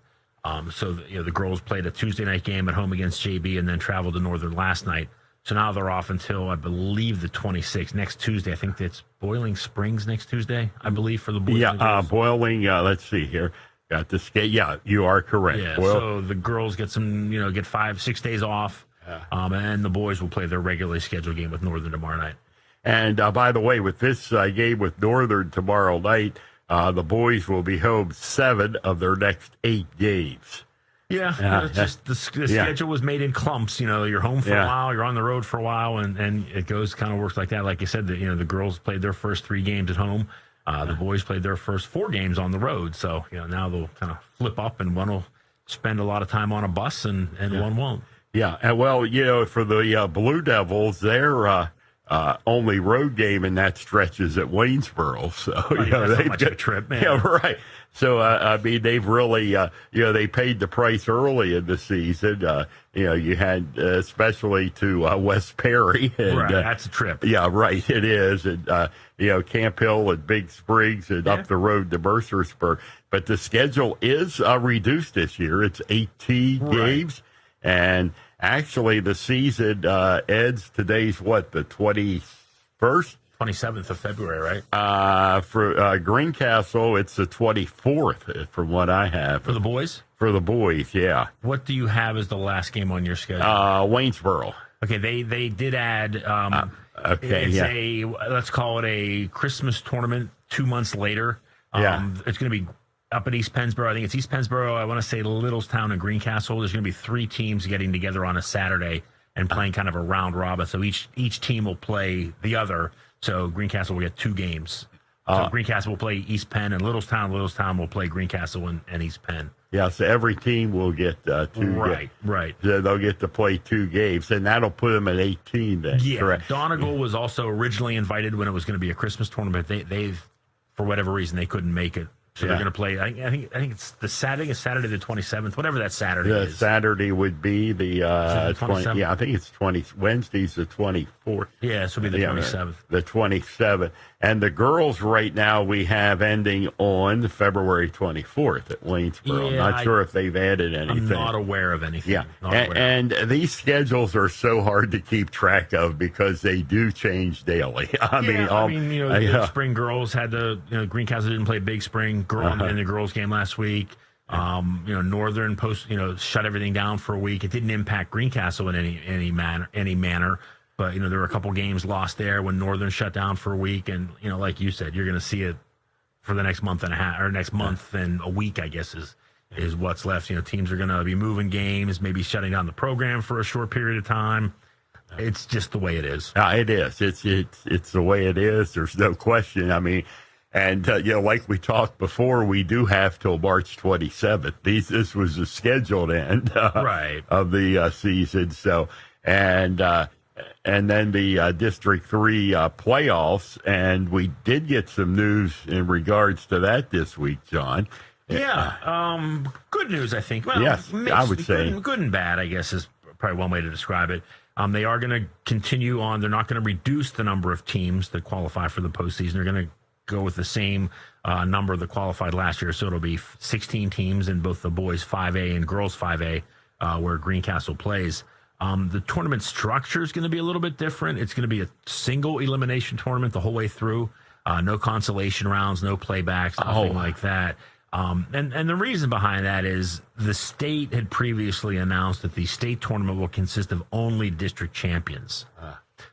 The girls played a Tuesday night game at home against JB and then traveled to Northern last night. So now they're off until, I believe, the 26th. Next Tuesday, I think it's Boiling Springs next Tuesday, I believe, for the boys. Yeah, Boiling, let's see here. Got the skate. Yeah, you are correct. Yeah, so the girls get some, get 5-6 days off, and the boys will play their regularly scheduled game with Northern tomorrow night. And by the way, with this game with Northern tomorrow night, the boys will be home 7 of their next 8 games. Yeah, just the schedule was made in clumps. You're home for a while, you're on the road for a while, and it kind of works like that. Like you said, the girls played their first 3 games at home. The boys played their first 4 games on the road. So, now they'll kind of flip up, and one will spend a lot of time on a bus and one won't. Yeah, and for the Blue Devils, their only road game in that stretch is at Waynesboro. So, that's not much of a trip, man. Yeah, right. So, they've really, they paid the price early in the season. You had, especially to West Perry. And, right, that's a trip. Yeah, right, it is. And, Camp Hill and Big Springs and up the road to Mercersburg. But the schedule is reduced this year. It's 18 games. And actually, the season ends today's, the 21st? 27th of February, right? For Greencastle, it's the 24th, from what I have. For the boys? For the boys, yeah. What do you have as the last game on your schedule? Waynesboro. Okay, they did add. Let's call it a Christmas tournament 2 months later. It's going to be up at East Pennsboro. I think it's East Pennsboro. I want to say Littlestown and Greencastle. There's going to be 3 teams getting together on a Saturday and playing kind of a round robin. So each team will play the other. So Greencastle will get 2 games. So Greencastle will play East Penn and Littlestown. Littlestown will play Greencastle and East Penn. Yeah, so every team will get 2 games. Right. So they'll get to play 2 games, and that'll put them at 18 then, correct? Donegal was also originally invited when it was going to be a Christmas tournament. They for whatever reason, they couldn't make it. So they're going to play. I think it's the Saturday. It's Saturday the 27th. Whatever that Saturday is. Saturday would be the 20. Yeah, I think it's 20. Wednesday's the 24th. Yeah, so it'll be the 27th. The 27th. And the girls right now we have ending on February 24th at Waynesboro. I'm not sure if they've added anything. I'm not aware of anything. Yeah, and these schedules are so hard to keep track of because they do change daily. The spring girls had Greencastle didn't play big spring in the girls game last week. Northern shut everything down for a week. It didn't impact Greencastle in any manner. But, there were a couple games lost there when Northern shut down for a week. And, like you said, you're going to see it for the next month and a half, or next month and a week, I guess, is what's left. Teams are going to be moving games, maybe shutting down the program for a short period of time. It's just the way it is. It is. It's the way it is. There's no question. And, like we talked before, we do have till March 27th. This was the scheduled end of the season. So, and then the District 3 playoffs, and we did get some news in regards to that this week, John. Yeah, good news, I think. Well, yes, I would say. Good and bad, I guess, is probably one way to describe it. They are going to continue on. They're not going to reduce the number of teams that qualify for the postseason. They're going to go with the same number that qualified last year. So it'll be 16 teams in both the boys 5A and girls 5A, where Greencastle plays. The tournament structure is going to be a little bit different. It's going to be a single elimination tournament the whole way through. No consolation rounds, no playbacks, nothing like that. And the reason behind that is the state had previously announced that the state tournament will consist of only district champions.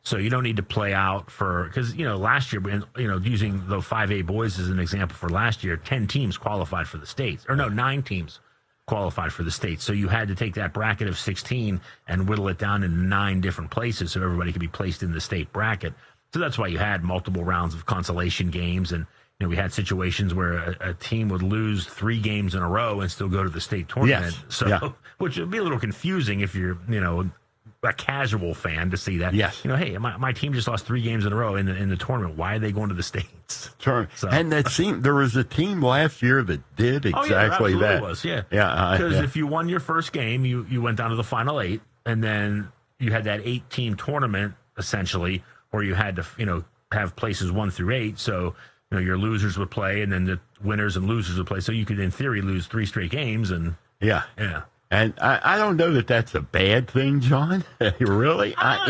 So you don't need to play out because last year, using the 5A boys as an example for last year, 10 teams qualified for the states, 9 teams qualified for the states. So you had to take that bracket of 16 and whittle it down into 9 different places so everybody could be placed in the state bracket. So that's why you had multiple rounds of consolation games. And, we had situations where a team would lose 3 games in a row and still go to the state tournament. Which would be a little confusing if you're, a casual fan to see that. Yes. Hey, my team just lost 3 games in a row in the tournament. Why are they going to the states? Sure. So. And there was a team last year that did exactly that. Was, because if you won your first game, you went down to the final 8, and then you had that 8-team tournament essentially, where you had to have places 1 through 8. So your losers would play, and then the winners and losers would play. So you could, in theory, lose 3 straight games, and And I don't know that that's a bad thing, John. Really? That's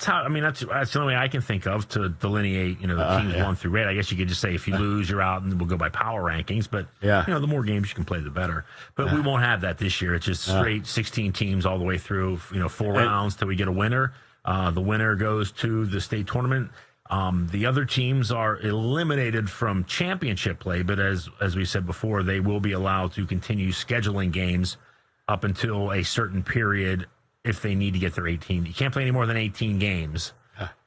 the only way I can think of to delineate, the teams 1 through 8. I guess you could just say if you lose, you're out, and we'll go by power rankings. But the more games you can play, the better. But we won't have that this year. It's just straight 16 teams all the way through. 4 rounds till we get a winner. The winner goes to the state tournament. The other teams are eliminated from championship play, but as we said before, they will be allowed to continue scheduling games up until a certain period if they need to get their 18. You can't play any more than 18 games.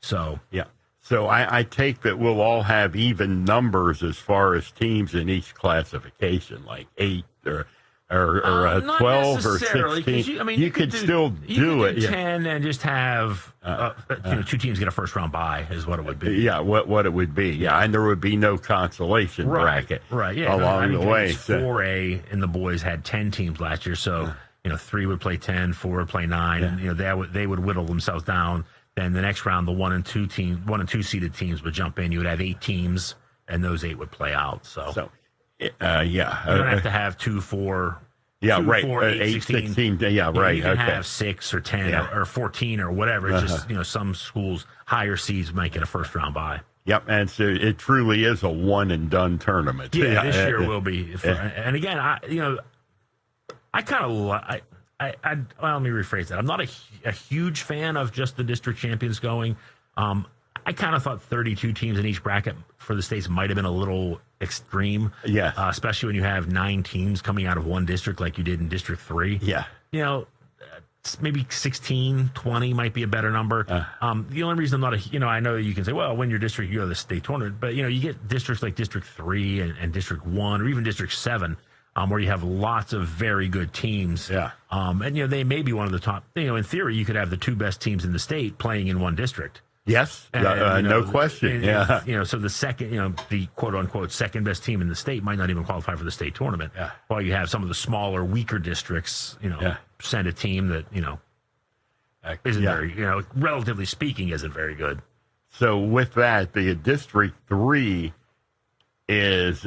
So I take that we'll all have even numbers as far as teams in each classification, like 8 or 12 or 16. You could still do it. 10 and just have 2 teams get a first round bye is what it would be. Yeah, what it would be. Yeah, and there would be no consolation bracket along the way. 4A and the boys had 10 teams last year, so 3 would play 10, 4 would play 9, and they would whittle themselves down. Then the next round, the 1 and 2 seeded teams would jump in. You would have 8 teams, and those 8 would play out. So you don't have to have 2, 4 Yeah, 2, right. 4, 8, 16. Yeah, right. You can okay. have 6 or 10 or 14 or whatever. It's just, some schools, higher seeds make it a first round bye. Yep, and so it truly is a one and done tournament. Yeah, this year will be. And again, I kind of well, let me rephrase that. I'm not a huge fan of just the district champions going. I kind of thought 32 teams in each bracket for the states might have been a little extreme. Yeah. Especially when you have 9 teams coming out of one district like you did in District 3. Yeah. Maybe 16, 20 might be a better number. The only reason I'm not I know you can say, well, when your district, you go to the state tournament, but, you get districts like District 3 and District 1 or even District 7 where you have lots of very good teams. Yeah. And, they may be one of the top, in theory, you could have the 2 best teams in the state playing in one district. Yes, And, no question. So the second, the quote unquote second best team in the state might not even qualify for the state tournament. Yeah. While you have some of the smaller, weaker districts, send a team that, isn't very, relatively speaking, isn't very good. So with that, the District 3 is,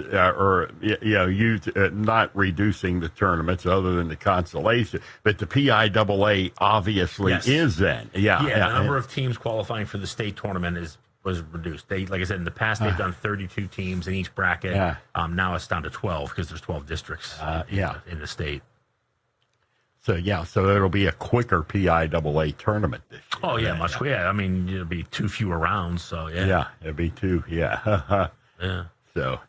not reducing the tournaments other than the consolation, but the PIAA obviously is then. The number of teams qualifying for the state tournament was reduced. They, like I said, in the past they've done 32 teams in each bracket. Now it's down to 12 because there's 12 districts in the state. So it'll be a quicker PIAA tournament this year. Oh yeah, much. Yeah, I mean it'll be 2 fewer rounds. So yeah, it'll be 2. Yeah. Yeah. So,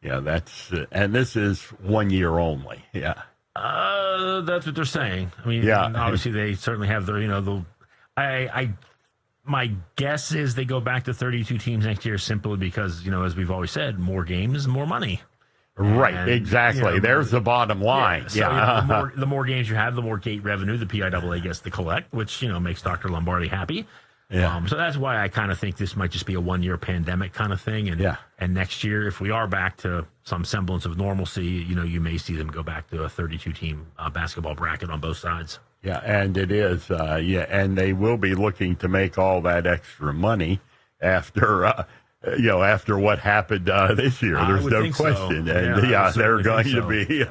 that's and this is 1 year only. Yeah. That's what they're saying. I mean, obviously they certainly have their, my guess is they go back to 32 teams next year simply because, as we've always said, more games, more money. Right, And, exactly. There's the bottom line. The more games you have, the more gate revenue the PIAA gets to collect, which, makes Dr. Lombardi happy. Yeah. So that's why I kind of think this might just be a 1-year pandemic kind of thing. And next year, if we are back to some semblance of normalcy, you may see them go back to a 32-team basketball bracket on both sides. Yeah, and it is. And they will be looking to make all that extra money after after what happened this year. There's no question. So. And they're going to be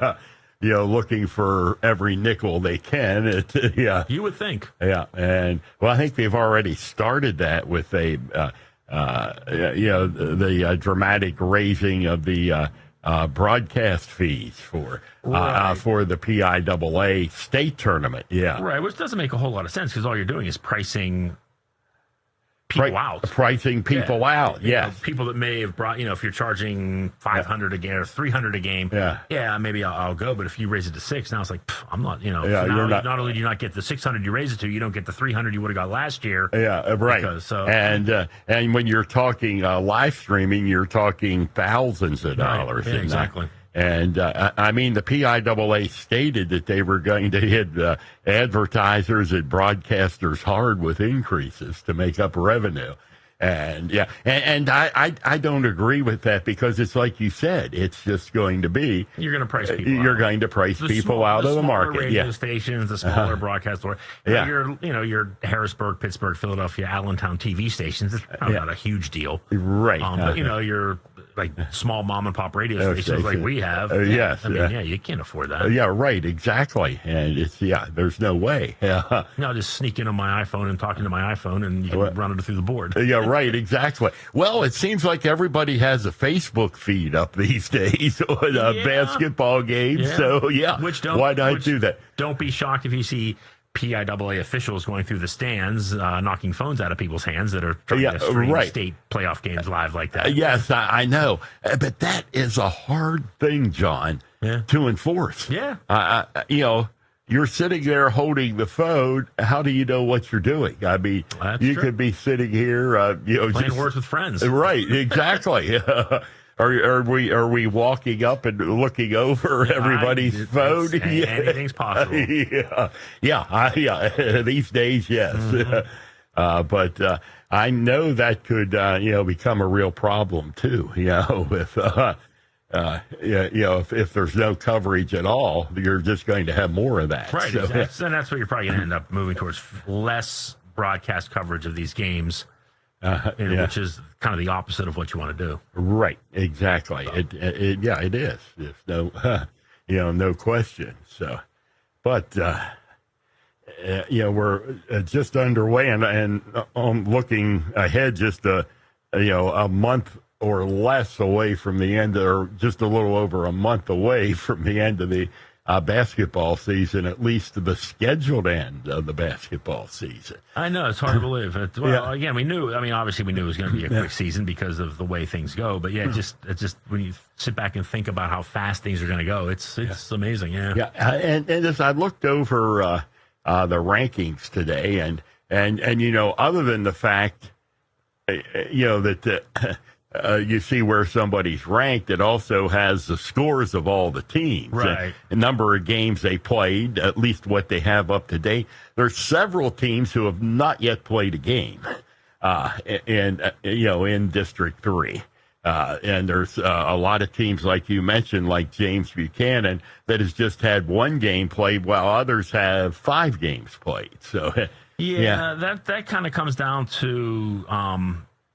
looking for every nickel they can. You would think. Yeah, and I think they've already started that with the dramatic raising of the broadcast fees for the PIAA state tournament. Yeah, right. Which doesn't make a whole lot of sense because all you're doing is pricing people out. Pricing people out, yes. People that may have brought, if you're charging $500 a game or $300 a game, maybe I'll go. But if you raise it to $600, now it's like, I'm not, not only do you not get the $600 you raise it to, you don't get the $300 you would have got last year. Yeah, right. Because, and when you're talking live streaming, you're talking thousands of dollars. Right. Yeah, exactly. And I mean, the PIAA stated that they were going to hit advertisers and broadcasters hard with increases to make up revenue. And I don't agree with that because it's like you said, it's just going to be you're going to price people. You're out. going to price people out of the market. Radio stations, the smaller broadcast, your Harrisburg, Pittsburgh, Philadelphia, Allentown TV stations. It's probably not a huge deal, right? But your like small mom and pop radio stations like we have. You can't afford that. Yeah, right, exactly. And it's there's no way. I'll just sneak in on my iPhone and talking to my iPhone, and you can run it through the board. Yeah, right, exactly. Well, it seems like everybody has a Facebook feed up these days on basketball games. Yeah. So why not do that? Don't be shocked if you see PIAA officials going through the stands, knocking phones out of people's hands that are trying to stream state playoff games live like that. Yes, I know. But that is a hard thing, John, to enforce. Yeah. You're sitting there holding the phone. How do you know what you're doing? I mean, you could be sitting here, playing words with friends. Right, exactly. Are we walking up and looking over everybody's phone? Anything's possible. These days, yes. Mm-hmm. But I know that could become a real problem too. With if there's no coverage at all, you're just going to have more of that. Right. So, and that's what you're probably going to end up moving towards, less broadcast coverage of these games. Which is kind of the opposite of what you want to do. Right, exactly. It is. There's no, no question. So, but we're just underway, and looking ahead, just a month or less away from the end, or just a little over a month away from the end of the basketball season, at least the scheduled end of the basketball season. I know, it's hard to believe. Again, we knew, obviously we knew it was going to be a quick season because of the way things go. But it just when you sit back and think about how fast things are going to go, it's amazing. Yeah. And as I looked over the rankings today, and other than the fact, that you see where somebody's ranked, it also has the scores of all the teams. Right. A number of games they played, at least what they have up to date. There's several teams who have not yet played a game in District 3. And there's a lot of teams, like you mentioned, like James Buchanan, that has just had one game played, while others have 5 games played. So, that kind of comes down to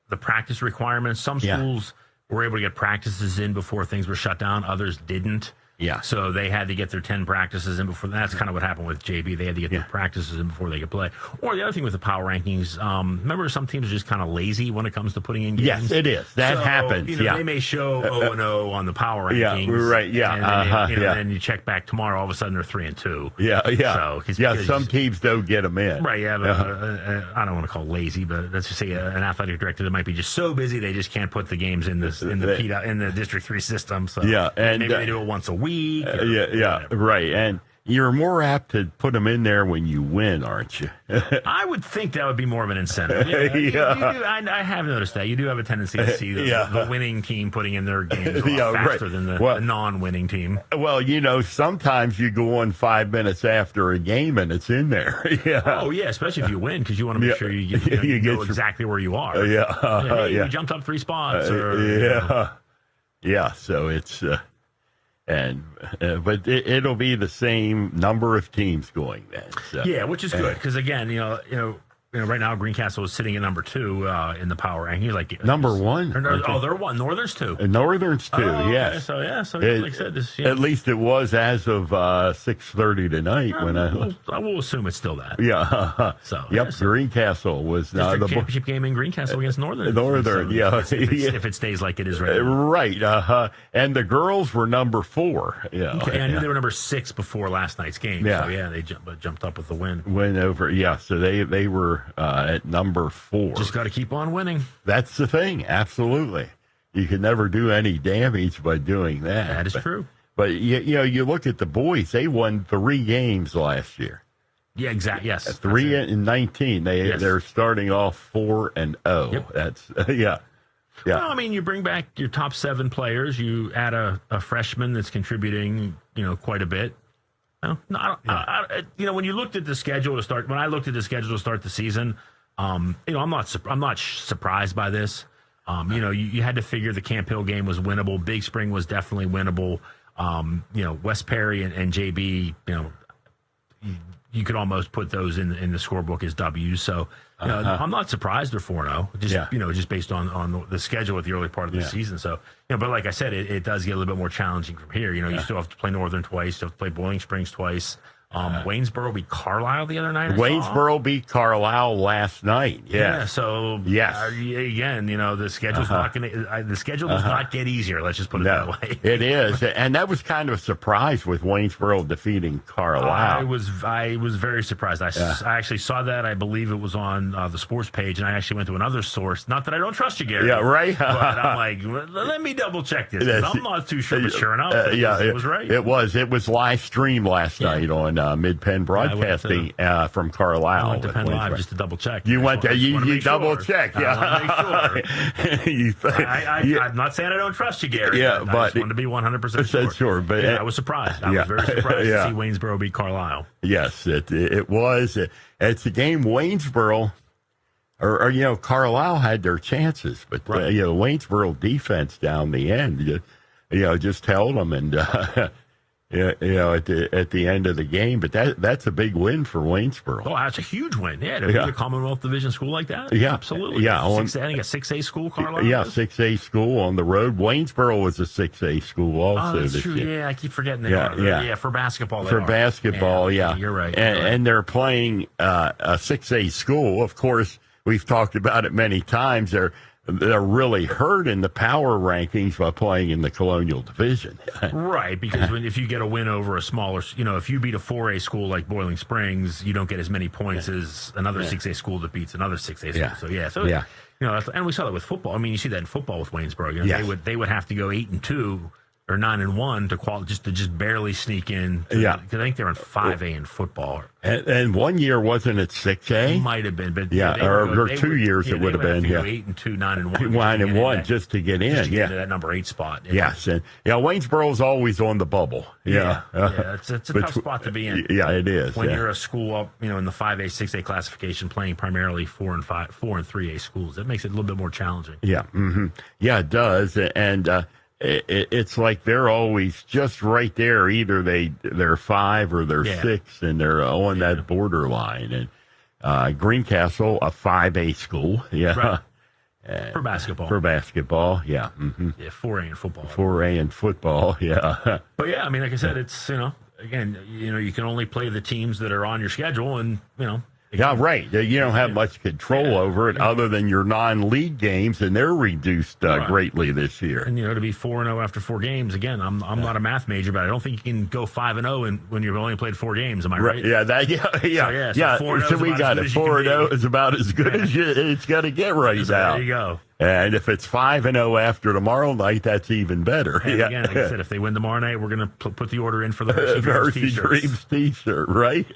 the practice requirements. Some schools were able to get practices in before things were shut down. Others didn't. Yeah. So they had to get their 10 practices in before. That's kind of what happened with JB. They had to get their practices in before they could play. Or the other thing with the power rankings, remember some teams are just kind of lazy when it comes to putting in games? Yes, it is. That happens. They may show 0-0 on the power rankings. Yeah, right. Yeah. And then you check back tomorrow, all of a sudden they're 3-2. Yeah. So, some teams don't get them in. Right. Yeah. But, I don't want to call it lazy, but let's just say an athletic director that might be just so busy they just can't put the games in the District 3 system. So and maybe they do it once a week. Right. And you're more apt to put them in there when you win, aren't you? I would think that would be more of an incentive. I have noticed that. You do have a tendency to see the winning team putting in their games faster than the non-winning team. Well, sometimes you go on 5 minutes after a game and it's in there. Oh, yeah, especially if you win, because you want to make sure you know exactly where you are. You jumped up 3 spots. So it's... but it'll be the same number of teams going then. So. Yeah, which is good because again, right now Greencastle is sitting at number 2 in the power ranking. Like number 1. They're 1. Northern's 2. Northern's 2. Yes. Okay. So like I said, at least it was as of 6:30 tonight. I will assume it's still that. Yeah. Greencastle was the championship game in Greencastle against Northern. If it stays like it is right now. Right. And the girls were number 4. Yeah. Okay. I knew they were number 6 before last night's game. Yeah. So they jumped up with the win. Win over. Yeah. So they were at number 4. Just got to keep on winning. That's the thing. Absolutely. You can never do any damage by doing that. That is true. But you look at the boys; they won 3 games last year. Yeah, exactly. Yes, 3 in 19. They're starting off 4-0. Yep. That's Well, you bring back your top 7 players. You add a freshman that's contributing, quite a bit. When you looked at the schedule to start, when I looked at the schedule to start the season, I'm not surprised by this. You had to figure the Camp Hill game was winnable. Big Spring was definitely winnable. West Perry and JB, you could almost put those in the scorebook as W's. So I'm not surprised they're 4-0. Just based on the schedule at the early part of the season. So but like I said, it does get a little bit more challenging from here. You still have to play Northern twice. You have to play Boiling Springs twice. Waynesboro beat Carlisle the other night. Waynesboro beat Carlisle last night. Yeah. So again, the schedule's not going to. The schedule does not get easier. Let's just put it that way. It is, and that was kind of a surprise with Waynesboro defeating Carlisle. I was very surprised. I actually saw that. I believe it was on the sports page, and I actually went to another source. Not that I don't trust you, Gary. Yeah, right. But I'm like, let me double check this. I'm not too sure, but sure enough, it was right. It was live streamed last night on Mid Penn Broadcasting from Carlisle. I went to Penn Live just to double check. You went to you double check. Yeah, I'm not saying I don't trust you, Gary. Yeah, but I just wanted to be 100% sure. But I was surprised. I was very surprised to see Waynesboro beat Carlisle. Yes, it was. It's a game Waynesboro. Or Carlisle had their chances, but Waynesboro defense down the end, just held them, and Yeah, at the end of the game, but that's a big win for Waynesboro. Oh, that's a huge win. Yeah, to be a Commonwealth Division school like that. Yeah, absolutely. Yeah, I think a 6A school, Carlisle. Yeah, 6A school on the road. Waynesboro was a 6A school also. Oh, that's this true. year. Yeah, I keep forgetting that. Yeah, for basketball. For basketball, yeah. You're right. And they're playing a 6A school. Of course, we've talked about it many times. They're really hurt in the power rankings by playing in the Colonial Division. Right, because if you get a win over a smaller, if you beat a 4A school like Boiling Springs, you don't get as many points as another 6A school that beats another 6A school. And we saw that with football. I mean, you see that in football with Waynesboro. They would have to go 8-2 or 9-1 to just barely sneak in. Because I think they're in 5A in football. And 1 year wasn't it 6A? Might have been, but or 2 years it would have been. 8-2, 9-1, 9-1 just to get in. Just to get into that number 8 spot. Yes, and Waynesboro's always on the bubble. It's a tough spot to be in. Yeah, it is. When you're a school up, in the 5A, 6A classification, playing primarily 4 and 3A schools, that makes it a little bit more challenging. Yeah, yeah, it does, and. It's like they're always just right there. Either they're 5 or they're 6, and they're on that borderline. And Greencastle, a 5A school, right. For basketball. Yeah. Mm-hmm. Yeah, 4A in football. 4A in football, yeah. But yeah, I mean, like I said, it's again, you can only play the teams that are on your schedule, and Yeah, right. You don't have much control over it other than your non-league games, and they're reduced greatly this year. And, to be 4-0 after 4 games, again, I'm not a math major, but I don't think you can go 5-0 when you've only played 4 games. Am I right? Yeah, So we got it. 4-0 is about as good as it's going to get right now. There you go. And if it's 5-0 after tomorrow night, that's even better. And again, like I said, if they win tomorrow night, we're going to put the order in for the Hershey Dreams t-shirt, right?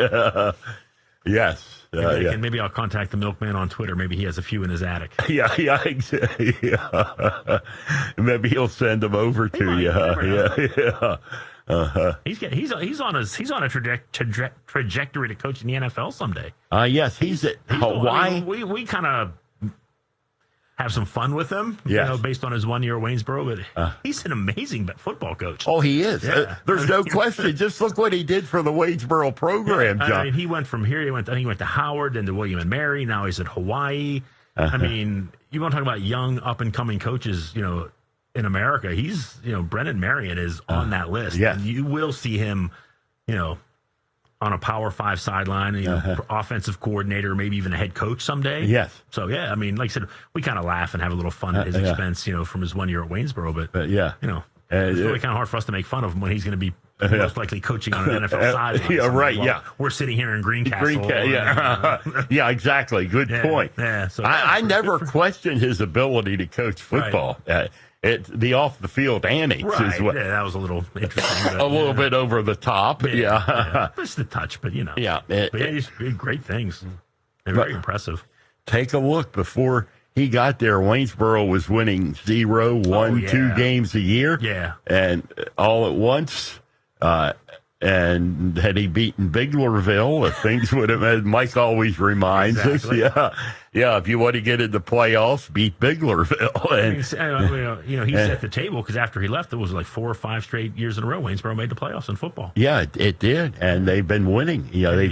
Yes. Maybe I'll contact the milkman on Twitter. Maybe he has a few in his attic. Exactly. Maybe he'll send them over to you. He's on a trajectory to coach in the NFL someday. Yes, he's at Hawaii. We kind of have some fun with him, based on his 1 year at Waynesboro, but he's an amazing football coach. Oh, he is. Yeah. There's no question. Just look what he did for the Waynesboro program, John. I mean, he went from here, he went to Howard, then to William and Mary, now he's at Hawaii. I mean, you want to talk about young, up-and-coming coaches, in America. He's, Brennan Marion is on that list. Yes. And you will see him, on a Power 5 sideline, offensive coordinator, maybe even a head coach someday. Yes. So, I mean, like I said, we kind of laugh and have a little fun at his expense, from his 1 year at Waynesboro. But it's really kind of hard for us to make fun of him when he's going to be most likely coaching on an NFL sideline. We're sitting here in Greencastle. Yeah, exactly. Good point. Yeah. So I never questioned his ability to coach football. Right. The off the field antics is what. Yeah, that was a little interesting. A little bit over the top. Just a touch, but Yeah. He's did great things. They're very impressive. Take a look. Before he got there, Waynesboro was winning 0, 1, 2 games a year. Yeah. And all at once, and had he beaten Biglerville, if things would have, Mike always reminds us, if you want to get into playoffs, beat Biglerville. And he set the table because after he left, it was like 4 or 5 straight years in a row Waynesboro made the playoffs in football. Yeah, it did, and they've been winning. I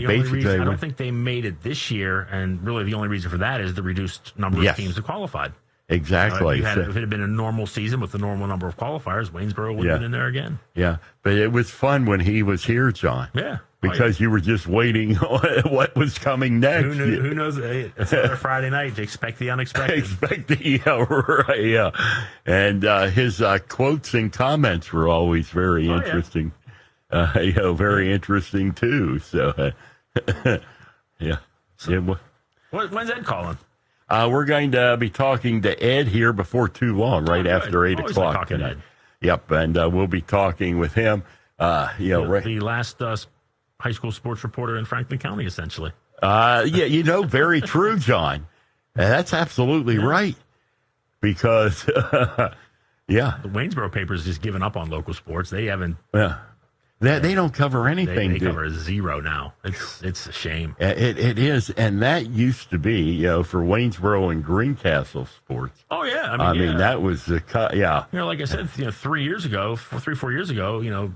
don't think they made it this year, and really the only reason for that is the reduced number of teams that qualified. Exactly. If it had been a normal season with the normal number of qualifiers, Waynesboro would have been in there again. Yeah, but it was fun when he was here, John. Yeah. Because you were just waiting on what was coming next. Who knows? It's another Friday night. Expect the unexpected. And his quotes and comments were always very interesting. Very interesting, too. So, When's Ed calling? We're going to be talking to Ed here before too long, right after 8 o'clock. Talking to Ed. Yep, and we'll be talking with him. The last high school sports reporter in Franklin County, essentially. Very true, John. That's absolutely right. Because, the Waynesboro paper's just given up on local sports. They haven't. They don't cover anything. They cover 0 now. It's a shame. It is, and that used to be, for Waynesboro and Greencastle sports. Oh yeah, I mean that was the cut. Yeah, like I said, 3 years ago, 4 years ago,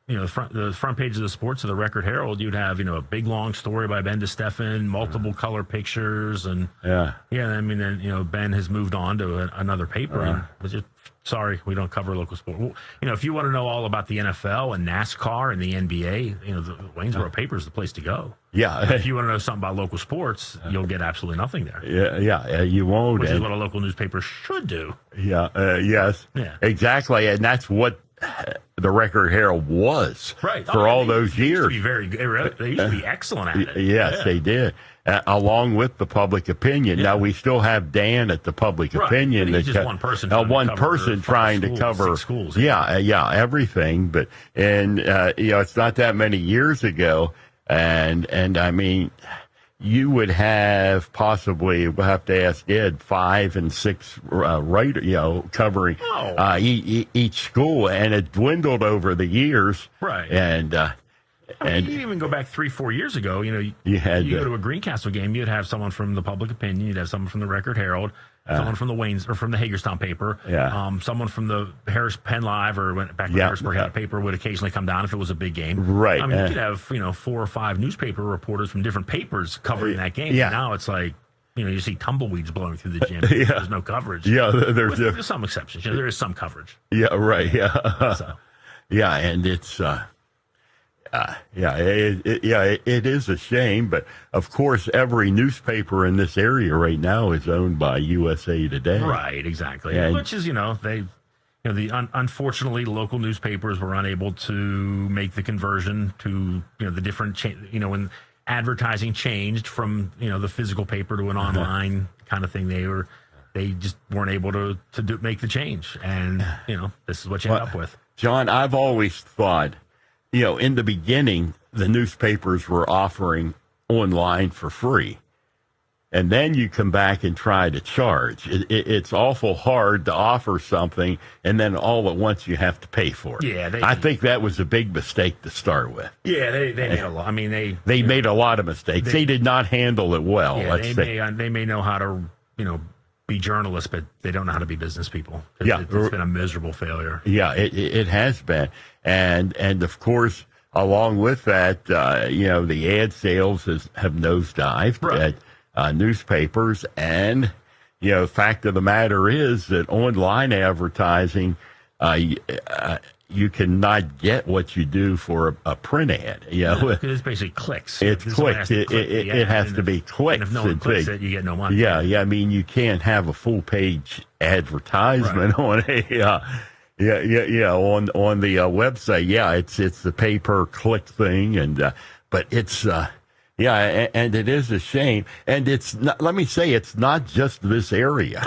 the front page of the Sports of the Record Herald, you'd have a big long story by Ben DeStefan, multiple color pictures, and I mean, then Ben has moved on to another paper, and was just sorry we don't cover local sport. Well, if you want to know all about the NFL and NASCAR and the NBA, the Waynesboro paper is the place to go. Yeah, but if you want to know something about local sports, you'll get absolutely nothing there. Yeah, you won't. Which is what a local newspaper should do. Yes, exactly, and that's what the Record Herald was for all those years. They used to be excellent at it. Yes, they did. Along with the Public Opinion. Now we still have Dan at the Public Opinion. He's just one person. Trying to cover 6 schools. Everything. But it's not that many years ago, and I mean, you would have possibly, we'll have to ask Ed, 5 and 6 writers, covering each school, and it dwindled over the years. Right. And you even go back 3-4 years ago, you go to a Greencastle game, you'd have someone from the Public Opinion, you'd have someone from the Record Herald, someone from the Waynes or from the Hagerstown paper, someone from the Harris Penn Live or back when Harrisburg had a paper would occasionally come down if it was a big game. Right. I mean, you could have 4 or 5 newspaper reporters from different papers covering that game. Yeah. And now it's like, you see tumbleweeds blowing through the gym. There's no coverage. Yeah, there's some exceptions. There is some coverage. Yeah, right. Yeah. Yeah, and it's it is a shame, but of course every newspaper in this area right now is owned by USA Today. Right, exactly. And, which is unfortunately local newspapers were unable to make the conversion to the different when advertising changed from the physical paper to an online kind of thing. They just weren't able to make the change, and this is what you end up with. John, I've always thought, in the beginning, the newspapers were offering online for free. And then you come back and try to charge. It's awful hard to offer something, and then all at once you have to pay for it. Yeah, I think that was a big mistake to start with. Yeah, they made a lot. I mean, they made a lot of mistakes. They did not handle it well. Yeah, they may know how to, be journalists, but they don't know how to be business people. Yeah, it's been a miserable failure. Yeah, it has been, and of course, along with that, the ad sales have nosedived at newspapers, and fact of the matter is that online advertising, you cannot get what you do for a print ad. It's basically clicks. It's clicks. It has to be clicks. And if no one clicks it, you get no money. Yeah. I mean, you can't have a full page advertisement on a on the website. Yeah, it's the pay per click thing, and but it's and it is a shame. And it's not, let me say, it's not just this area.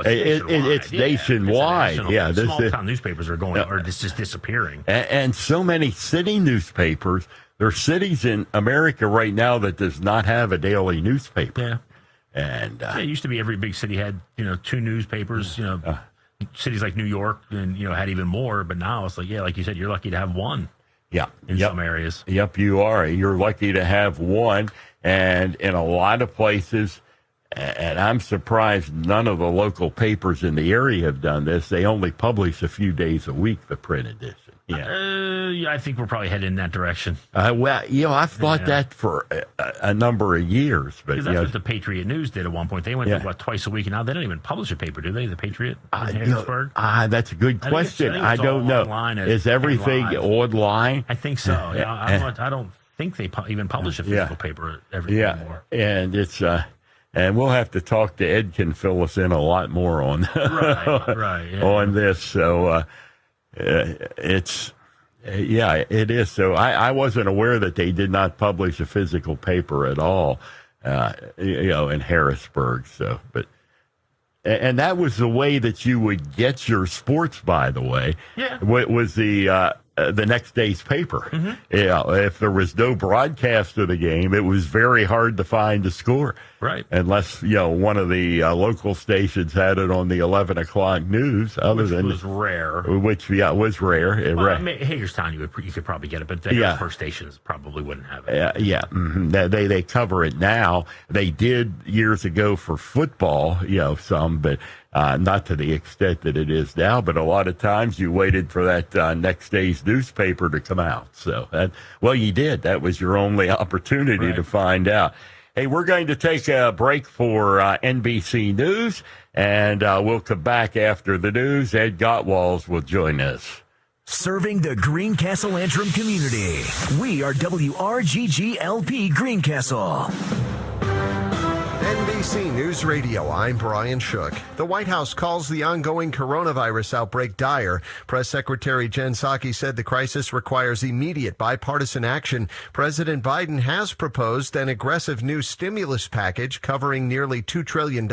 It's nationwide. Small town newspapers are just disappearing. And so many city newspapers. There are cities in America right now that does not have a daily newspaper. Yeah. And it used to be every big city had 2 newspapers. Cities like New York and had even more, but now it's like like you said, you're lucky to have one. Yeah. In some areas. Yep, you are. You're lucky to have one. And in a lot of places, and I'm surprised none of the local papers in the area have done this, they only publish a few days a week, the print edition. Yeah. I think we're probably headed in that direction. I've thought that for a number of years. But that's what the Patriot News did at one point. They went to twice a week, and now they don't even publish a paper, do they? The Patriot in Harrisburg? That's a good question. I don't know. Is everything online? I think so. I don't think they even publish a physical paper anymore. And it's and we'll have to talk to Ed, can fill us in a lot more on on this. So it is. So I wasn't aware that they did not publish a physical paper at all, in Harrisburg. So, and that was the way that you would get your sports, by the way. Yeah. Was the next day's paper. Mm-hmm. If there was no broadcast of the game, it was very hard to find the score. Right. Unless, one of the local stations had it on the 11 o'clock news. Which was rare. Which, was rare. Hagerstown, you could probably get it, but the first stations probably wouldn't have it. Mm-hmm. They cover it now. They did years ago for football, some, but Not to the extent that it is now, but a lot of times you waited for that next day's newspaper to come out. So, well, you did. That was your only opportunity to find out. Hey, we're going to take a break for NBC News, and we'll come back after the news. Ed Gottwals will join us. Serving the Greencastle Antrim community. We are WRGG LP Greencastle. NBC News Radio, I'm Brian Shook. The White House calls the ongoing coronavirus outbreak dire. Press Secretary Jen Psaki said the crisis requires immediate bipartisan action. President Biden has proposed an aggressive new stimulus package covering nearly $2 trillion.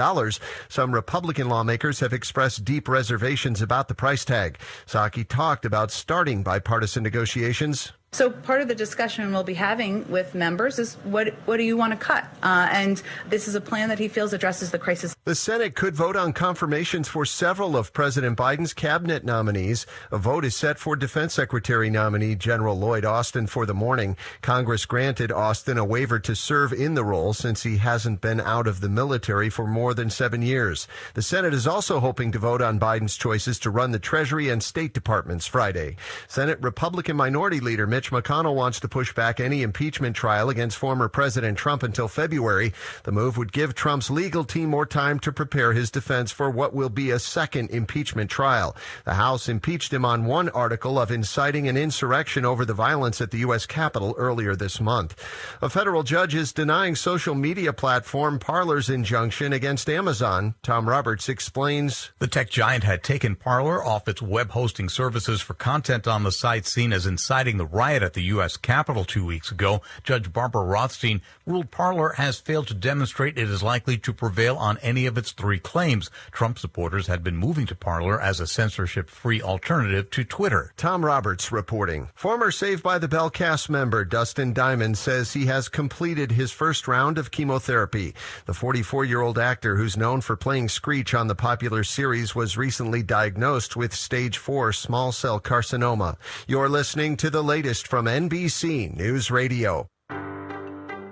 Some Republican lawmakers have expressed deep reservations about the price tag. Psaki talked about starting bipartisan negotiations. So part of the discussion we'll be having with members is what do you want to cut? And this is a plan that he feels addresses the crisis. The Senate could vote on confirmations for several of President Biden's cabinet nominees. A vote is set for Defense Secretary nominee General Lloyd Austin for the morning. Congress granted Austin a waiver to serve in the role since he hasn't been out of the military for more than 7 years. The Senate is also hoping to vote on Biden's choices to run the Treasury and State Departments Friday. Senate Republican Minority Leader Mitch McConnell wants to push back any impeachment trial against former President Trump until February. The move would give Trump's legal team more time to prepare his defense for what will be a second impeachment trial. The House impeached him on one article of inciting an insurrection over the violence at the U.S. Capitol earlier this month. A federal judge is denying social media platform Parler's injunction against Amazon. Tom Roberts explains. The tech giant had taken Parler off its web hosting services for content on the site seen as inciting the riot at the U.S. Capitol 2 weeks ago. Judge Barbara Rothstein ruled Parler has failed to demonstrate it is likely to prevail on any of its three claims. Trump supporters had been moving to Parler as a censorship-free alternative to Twitter. Tom Roberts reporting. Former Saved by the Bell cast member Dustin Diamond says he has completed his first round of chemotherapy. The 44-year-old actor, who's known for playing Screech on the popular series, was recently diagnosed with stage 4 small cell carcinoma. You're listening to the latest from NBC News Radio.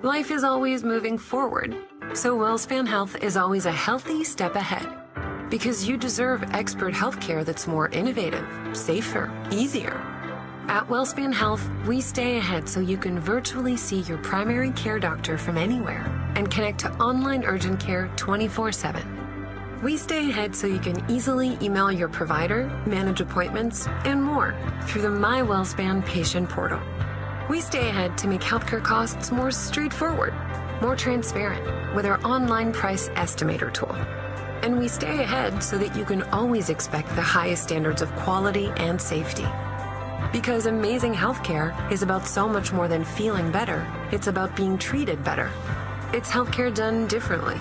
Life is always moving forward, so WellSpan Health is always a healthy step ahead. Because you deserve expert health care that's more innovative, safer, easier. At WellSpan Health, we stay ahead so you can virtually see your primary care doctor from anywhere and connect to online urgent care 24/7. We stay ahead so you can easily email your provider, manage appointments, and more through the My WellSpan patient portal. We stay ahead to make healthcare costs more straightforward, more transparent with our online price estimator tool. And we stay ahead so that you can always expect the highest standards of quality and safety. Because amazing healthcare is about so much more than feeling better. It's about being treated better. It's healthcare done differently.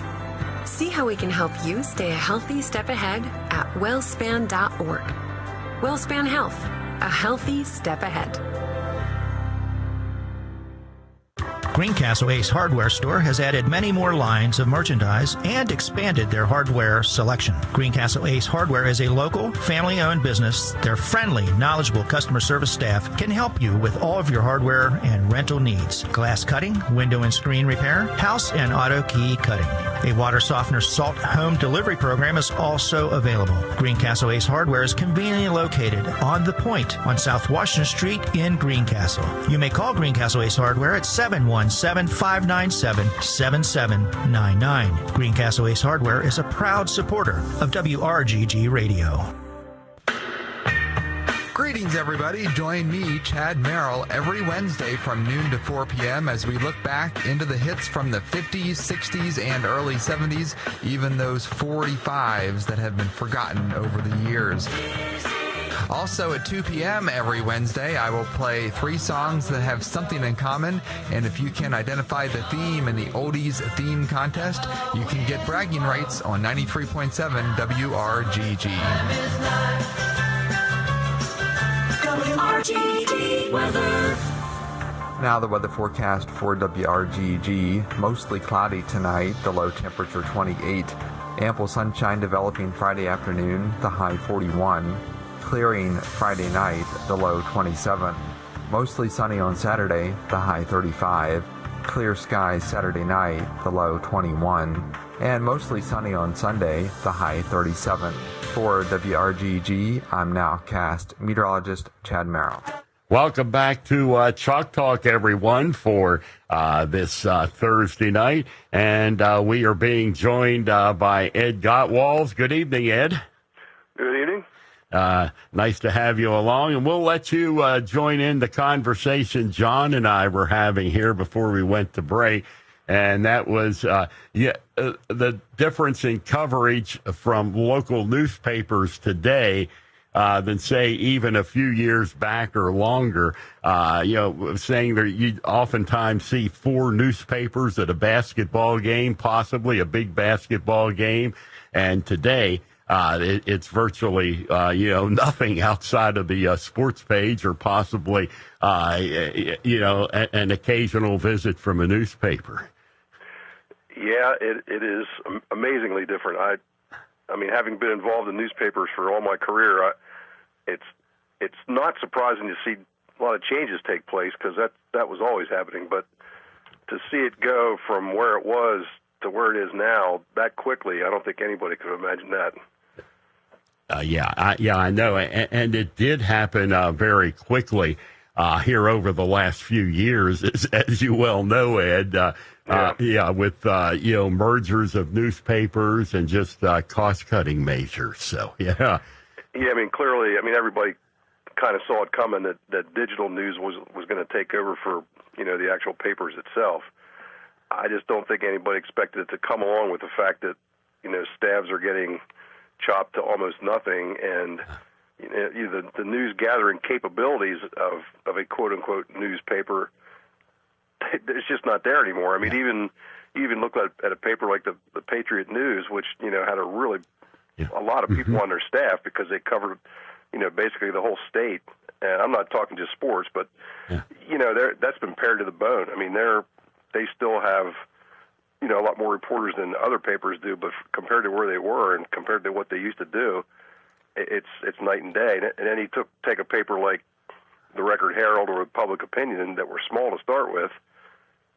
See how we can help you stay a healthy step ahead at wellspan.org. WellSpan Health, a healthy step ahead. Greencastle Ace Hardware Store has added many more lines of merchandise and expanded their hardware selection. Greencastle Ace Hardware is a local, family-owned business. Their friendly, knowledgeable customer service staff can help you with all of your hardware and rental needs. Glass cutting, window and screen repair, house and auto key cutting. A water softener salt home delivery program is also available. Greencastle Ace Hardware is conveniently located on the Point on South Washington Street in Greencastle. You may call Greencastle Ace Hardware at 717-597-7799. Greencastle Ace Hardware is a proud supporter of WRGG Radio. Greetings, everybody. Join me, Chad Merrill, every Wednesday from noon to 4 p.m. as we look back into the hits from the 50s, 60s, and early 70s, even those 45s that have been forgotten over the years. Also at 2 p.m. every Wednesday, I will play 3 songs that have something in common, and if you can identify the theme in the Oldies Theme Contest, you can get bragging rights on 93.7 WRGG. WRGG weather. Now the weather forecast for WRGG. Mostly cloudy tonight, the low temperature 28. Ample sunshine developing Friday afternoon, the high 41. Clearing Friday night, the low 27. Mostly sunny on Saturday, the high 35. Clear skies Saturday night, the low 21. and mostly sunny on Sunday, the high 37. For WRGG, I'm Nowcast meteorologist Chad Merrill. Welcome back to Chalk Talk, everyone, for this Thursday night. And we are being joined by Ed Gottwals. Good evening, Ed. Good evening. Nice to have you along. And we'll let you join in the conversation John and I were having here before we went to break. And that was the difference in coverage from local newspapers today than, say, even a few years back or longer. Saying that you oftentimes see 4 newspapers at a basketball game, possibly a big basketball game. And today, it's virtually, nothing outside of the sports page or possibly, an occasional visit from a newspaper. Yeah, it is amazingly different. I mean, having been involved in newspapers for all my career, it's not surprising to see a lot of changes take place because that was always happening. But to see it go from where it was to where it is now that quickly, I don't think anybody could have imagined that. I know, and it did happen very quickly here over the last few years, as you well know, Ed. With mergers of newspapers and just cost-cutting measures. So yeah. I mean, clearly, everybody kind of saw it coming that digital news was going to take over for the actual papers itself. I just don't think anybody expected it to come along with the fact that staffs are getting chopped to almost nothing, and the news gathering capabilities of a quote unquote newspaper, it's just not there anymore. I mean, even look at a paper like the Patriot News, which had a lot of people on their staff because they covered basically the whole state. And I'm not talking just sports, but that's been pared to the bone. I mean, they still have a lot more reporters than other papers do, but compared to where they were and compared to what they used to do, it's night and day. And then you take a paper like the Record Herald or Public Opinion that were small to start with.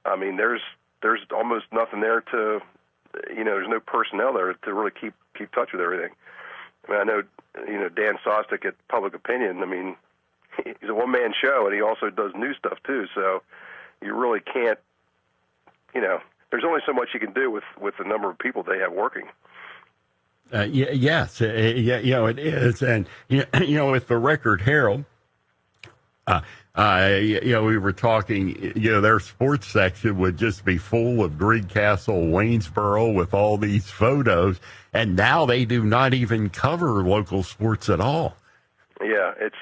I mean, there's almost nothing there to, there's no personnel there to really keep touch with everything. I mean, I know, Dan Sostek at Public Opinion. I mean, he's a one-man show, and he also does news stuff too. So you really can't, there's only so much you can do with the number of people they have working. Yes, it is, and with the Record Herald, we were talking. Their sports section would just be full of Greencastle, Waynesboro, with all these photos, and now they do not even cover local sports at all. Yeah, it's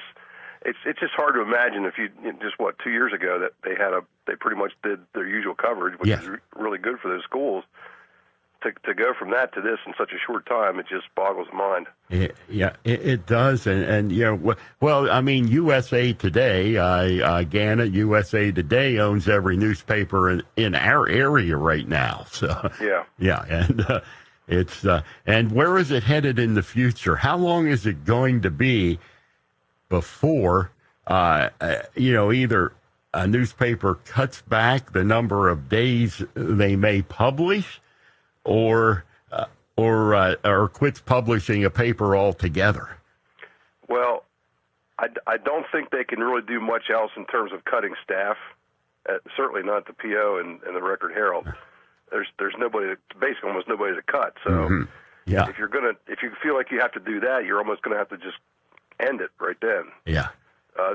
just hard to imagine if you just 2 years ago that they pretty much did their usual coverage, which is really good for those schools. To go from that to this in such a short time, it just boggles the mind. It does, and I mean, USA Today, Gannett, USA Today owns every newspaper in our area right now. So and it's and where is it headed in the future? How long is it going to be before either a newspaper cuts back the number of days they may publish, or quits publishing a paper altogether? Well, I don't think they can really do much else in terms of cutting staff. Certainly not the PO and the Record Herald. There's nobody, basically almost nobody to cut. So if you feel like you have to do that, you're almost going to have to just end it right then. Yeah.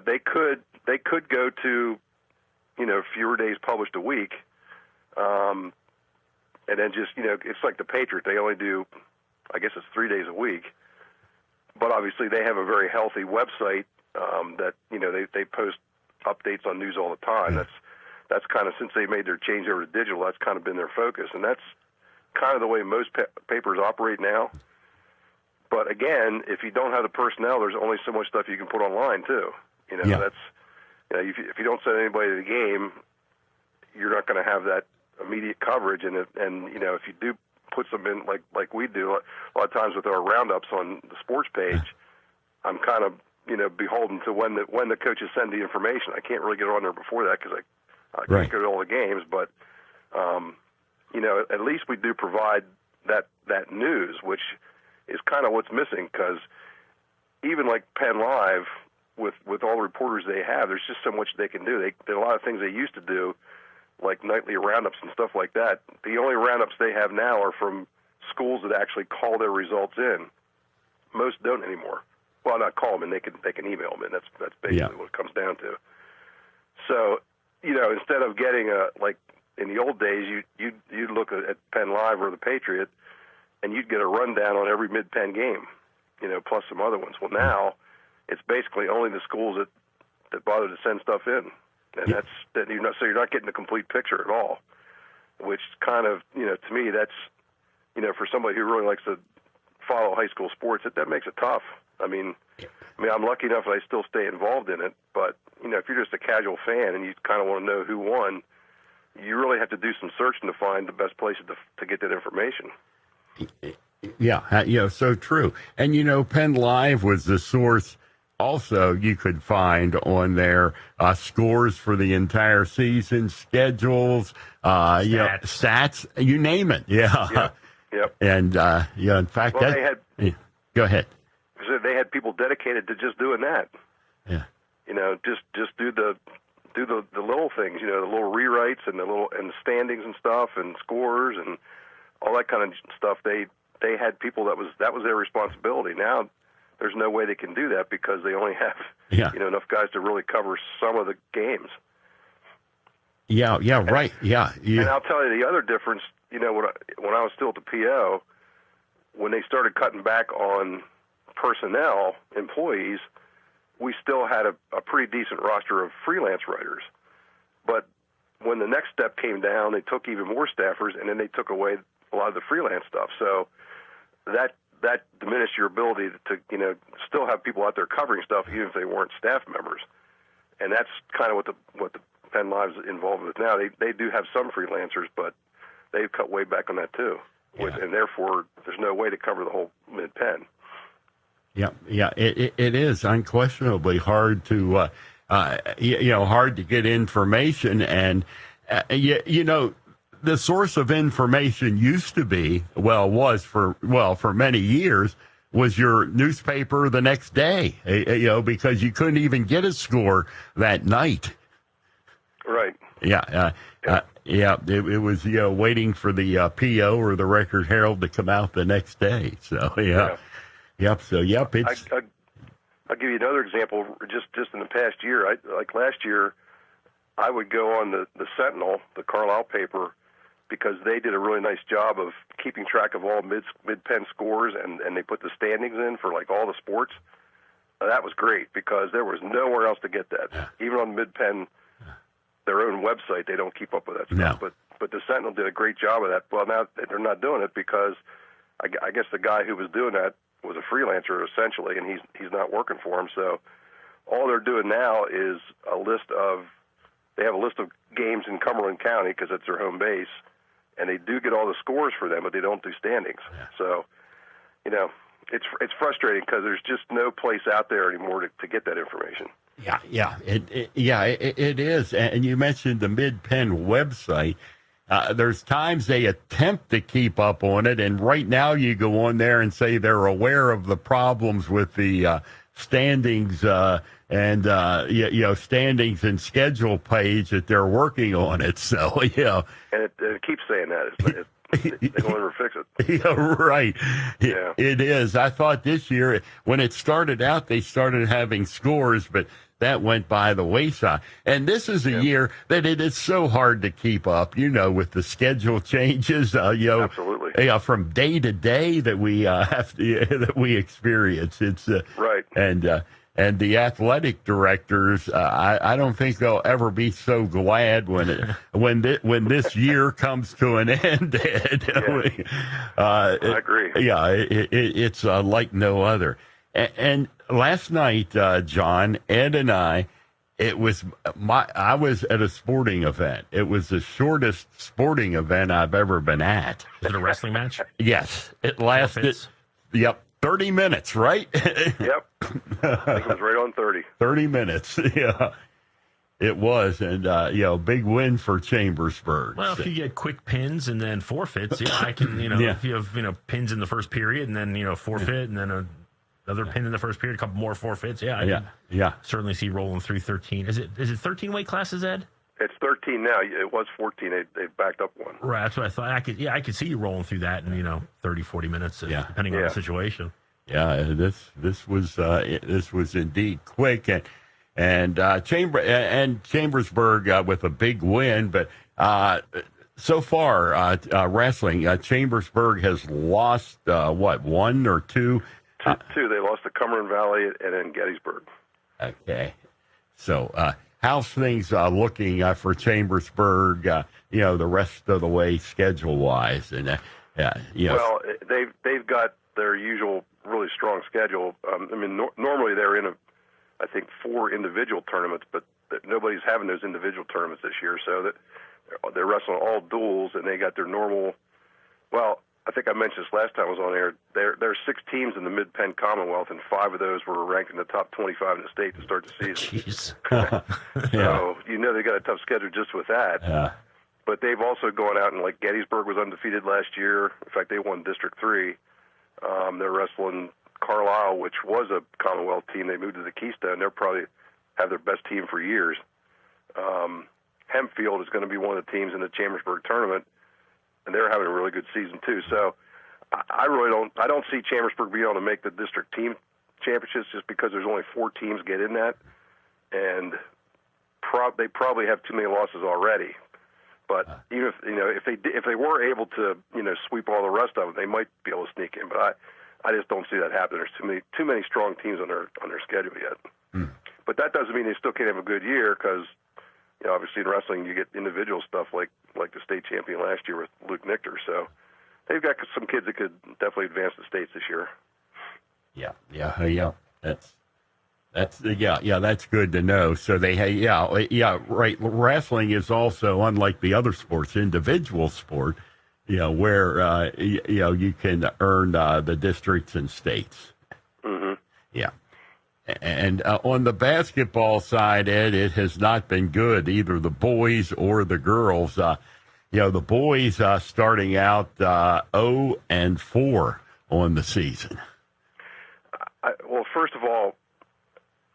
They could go to fewer days published a week. And then just, it's like the Patriot. They only do, I guess it's 3 days a week. But obviously they have a very healthy website that, they post updates on news all the time. That's kind of, since they made their change over to digital, that's kind of been their focus. And that's kind of the way most papers operate now. But again, if you don't have the personnel, there's only so much stuff you can put online too. That's, if you don't send anybody to the game, you're not going to have that immediate coverage, and if you do put some in like we do a lot of times with our roundups on the sports page, I'm kind of beholden to when the coaches send the information. I can't really get on there before that because I can't go to all the games, but at least we do provide that news, which is kind of what's missing, because even like Penn Live, with all the reporters they have, there's just so much they can do. There are a lot of things they used to do, like nightly roundups and stuff like that. The only roundups they have now are from schools that actually call their results in. Most don't anymore. Well, not call them, and they can email them, and that's basically what it comes down to. So, instead of getting like in the old days, you'd look at Penn Live or the Patriot, and you'd get a rundown on every Mid Penn game, plus some other ones. Well, now it's basically only the schools that bother to send stuff in, and so you're not getting the complete picture at all. Which kind of, to me, that's, for somebody who really likes to follow high school sports, that makes it tough. I mean, I'm lucky enough that I still stay involved in it, but if you're just a casual fan and you kind of want to know who won, you really have to do some searching to find the best places to get that information. Yeah, so true. And, Penn Live was the source also you could find on their scores for the entire season, schedules, stats, you name it. Yeah. Yep. And, in fact, go ahead. They had people dedicated to just doing that. Yeah. Just do the little things, the little rewrites and the standings and stuff and scores and all that kind of stuff. They had people that was their responsibility. Now there's no way they can do that because they only have enough guys to really cover some of the games. Yeah, right. Yeah. And I'll tell you the other difference. When I was still at the PO, when they started cutting back on personnel, employees, we still had a pretty decent roster of freelance writers. But when the next step came down, they took even more staffers, and then they took away a lot of the freelance stuff. So that diminished your ability to still have people out there covering stuff, even if they weren't staff members. And that's kind of what the Penn Live's involved with now. They do have some freelancers, but they've cut way back on that too. And therefore, there's no way to cover the whole Mid Penn. Yeah, it is unquestionably hard to, hard to get information, and the source of information used to be, was for many years, was your newspaper the next day, because you couldn't even get a score that night. Right. It was waiting for the PO or the Record Herald to come out the next day. So it's. I'll give you another example. Just in the past year, like last year, I would go on the Sentinel, the Carlisle paper, because they did a really nice job of keeping track of all Mid Penn scores, and they put the standings in for like all the sports. That was great because there was nowhere else to get that. Even on Mid Penn, their own website, they don't keep up with that stuff. No. But the Sentinel did a great job of that. Well, now they're not doing it because I guess the guy who was doing that was a freelancer essentially, and he's not working for him. So all they're doing now is they have a list of games in Cumberland County because it's their home base, and they do get all the scores for them, but they don't do standings. So, it's frustrating because there's just no place out there anymore to get that information. It is. And you mentioned the Mid Penn website. There's times they attempt to keep up on it, and right now you go on there and say they're aware of the problems with the standings and standings and schedule page that they're working on it. So and it keeps saying that. They don't ever fix it. Yeah, right. It is. I thought this year when it started out, they started having scores, but that went by the wayside. And this is a year that it is so hard to keep up, with the schedule changes, Absolutely. From day to day that we that we experience. It's right. And the athletic directors, I don't think they'll ever be so glad when this year comes to an end. I agree. Yeah, it's like no other. And last night, John, Ed and I, I was at a sporting event. It was the shortest sporting event I've ever been at. Was it a wrestling match? Yes. It lasted, 30 minutes, right? Yep. I think it was right on 30. 30 minutes, yeah. It was, and big win for Chambersburg. Well, if you get quick pins and then forfeits, I can, if you have, pins in the first period and then, forfeit and then another pin in the first period, a couple more forfeits. I can certainly see rolling through 13. Is it 13 weight classes, Ed? It's 13 now. It was 14. They backed up one. Right. That's what I thought. I could see you rolling through that in 30, 40 minutes, depending on the situation. Yeah, this was indeed quick, and Chambersburg with a big win, but so far wrestling, Chambersburg has lost one or two. Two. They lost to Cumberland Valley and then Gettysburg. Okay, so how's things looking for Chambersburg? The rest of the way schedule wise, and Well, they've got their usual really strong schedule. Normally they're in I think 4 individual tournaments, but nobody's having those individual tournaments this year, so that they're wrestling all duels, and they got their normal. Well, I think I mentioned this last time I was on air. There are 6 teams in the Mid Penn Commonwealth, and 5 of those were ranked in the top 25 in the state to start the season. Jeez. So they got a tough schedule just with that. Yeah. But they've also gone out and Gettysburg was undefeated last year. In fact, they won District 3. They're wrestling Carlisle, which was a Commonwealth team. They moved to the Keystone. They'll probably have their best team for years. Hempfield is going to be one of the teams in the Chambersburg tournament, and they're having a really good season too. So I don't see Chambersburg being able to make the district team championships just because there's only 4 teams get in that, and they probably have too many losses already. But even if they were able to sweep all the rest of them, they might be able to sneak in. But I just don't see that happening. There's too many strong teams on their schedule yet. But that doesn't mean they still can't have a good year, because obviously in wrestling you get individual stuff like the state champion last year with Luke Nichter. So they've got some kids that could definitely advance the states this year. Yeah. That's good to know. So right. Wrestling is also, unlike the other sports, individual sport, where you can earn the districts and states. Mm-hmm. Yeah. And on the basketball side, Ed, it has not been good, either the boys or the girls. The boys starting out 0-4 on the season. Well, first of all,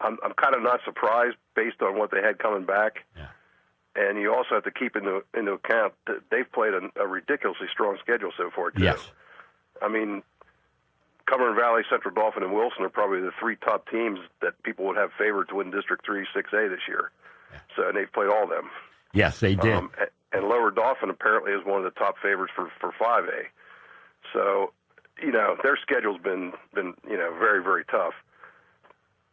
I'm kind of not surprised based on what they had coming back. Yeah. And you also have to keep into account that they've played a ridiculously strong schedule so far, too. Yes. Cumberland Valley, Central Dauphin, and Wilson are probably the 3 top teams that people would have favored to win District 3 6A this year. Yeah. So, and they've played all of them. Yes, they did. And Lower Dauphin apparently is one of the top favorites for 5A. So, their schedule's been very, very tough.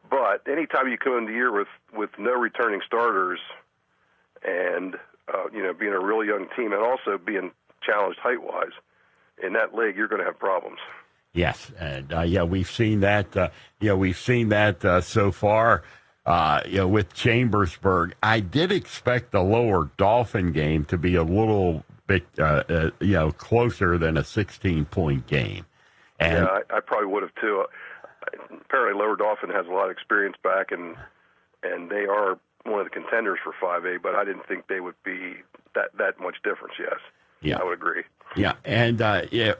But anytime you come into the year with no returning starters and, being a really young team and also being challenged height-wise, in that league, you're going to have problems. Yes, and we've seen that. So far. With Chambersburg, I did expect the Lower Dauphin game to be a little bit, closer than a 16-point game. And I probably would have too. Apparently, Lower Dauphin has a lot of experience back, and they are one of the contenders for 5A. But I didn't think they would be that much difference. Yes, I would agree. Yeah, and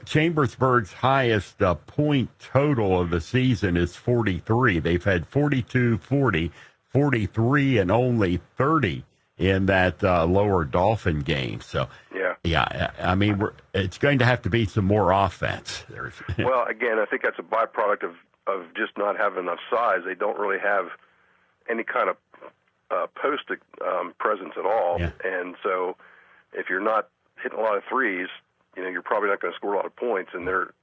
Chambersburg's highest point total of the season is 43. They've had 42, 40, 43, and only 30 in that Lower Dauphin game. So, it's going to have to be some more offense. Well, again, I think that's a byproduct of just not having enough size. They don't really have any kind of post presence at all, and so if you're not hitting a lot of threes, you're probably not going to score a lot of points, and they're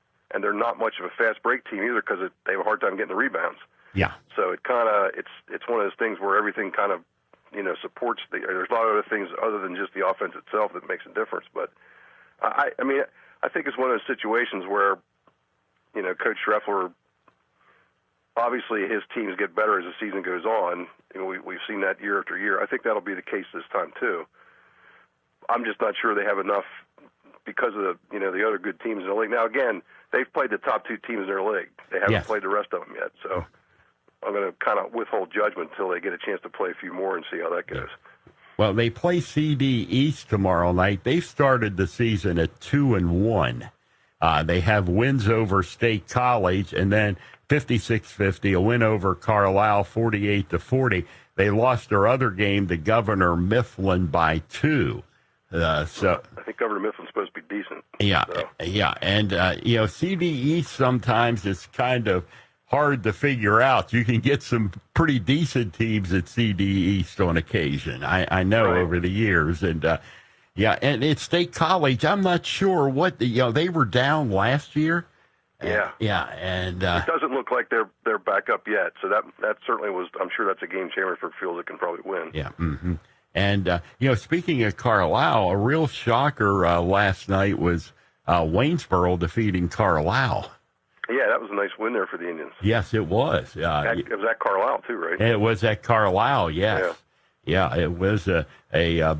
not much of a fast break team either because they have a hard time getting the rebounds. Yeah. So it's one of those things where everything kind of supports there's a lot of other things other than just the offense itself that makes a difference. But I think it's one of those situations where Coach Schreffler, obviously his teams get better as the season goes on. We've seen that year after year. I think that'll be the case this time too. I'm just not sure they have enough because of the other good teams in the league. Now, again, they've played the top 2 teams in their league. They haven't played the rest of them yet. So I'm going to kind of withhold judgment until they get a chance to play a few more and see how that goes. Well, they play CD East tomorrow night. They started the season at 2-1. They have wins over State College, and then 56-50, a win over Carlisle, 48-40. They lost their other game to Governor Mifflin by 2. So I think Governor Mifflin's supposed to be decent. Yeah, so. yeah, and CD East sometimes is kind of hard to figure out. You can get some pretty decent teams at CD East on occasion. I know over the years, and and at State College, I'm not sure what they were down last year. Yeah, and it doesn't look like they're back up yet. So that certainly was. I'm sure that's a game Chambersburg feels it can probably win. Yeah. Mm-hmm. And speaking of Carlisle, a real shocker last night was Waynesboro defeating Carlisle. Yeah, that was a nice win there for the Indians. Yes, it was. It was at Carlisle too, right? It was at Carlisle. Yes. Yeah, it was a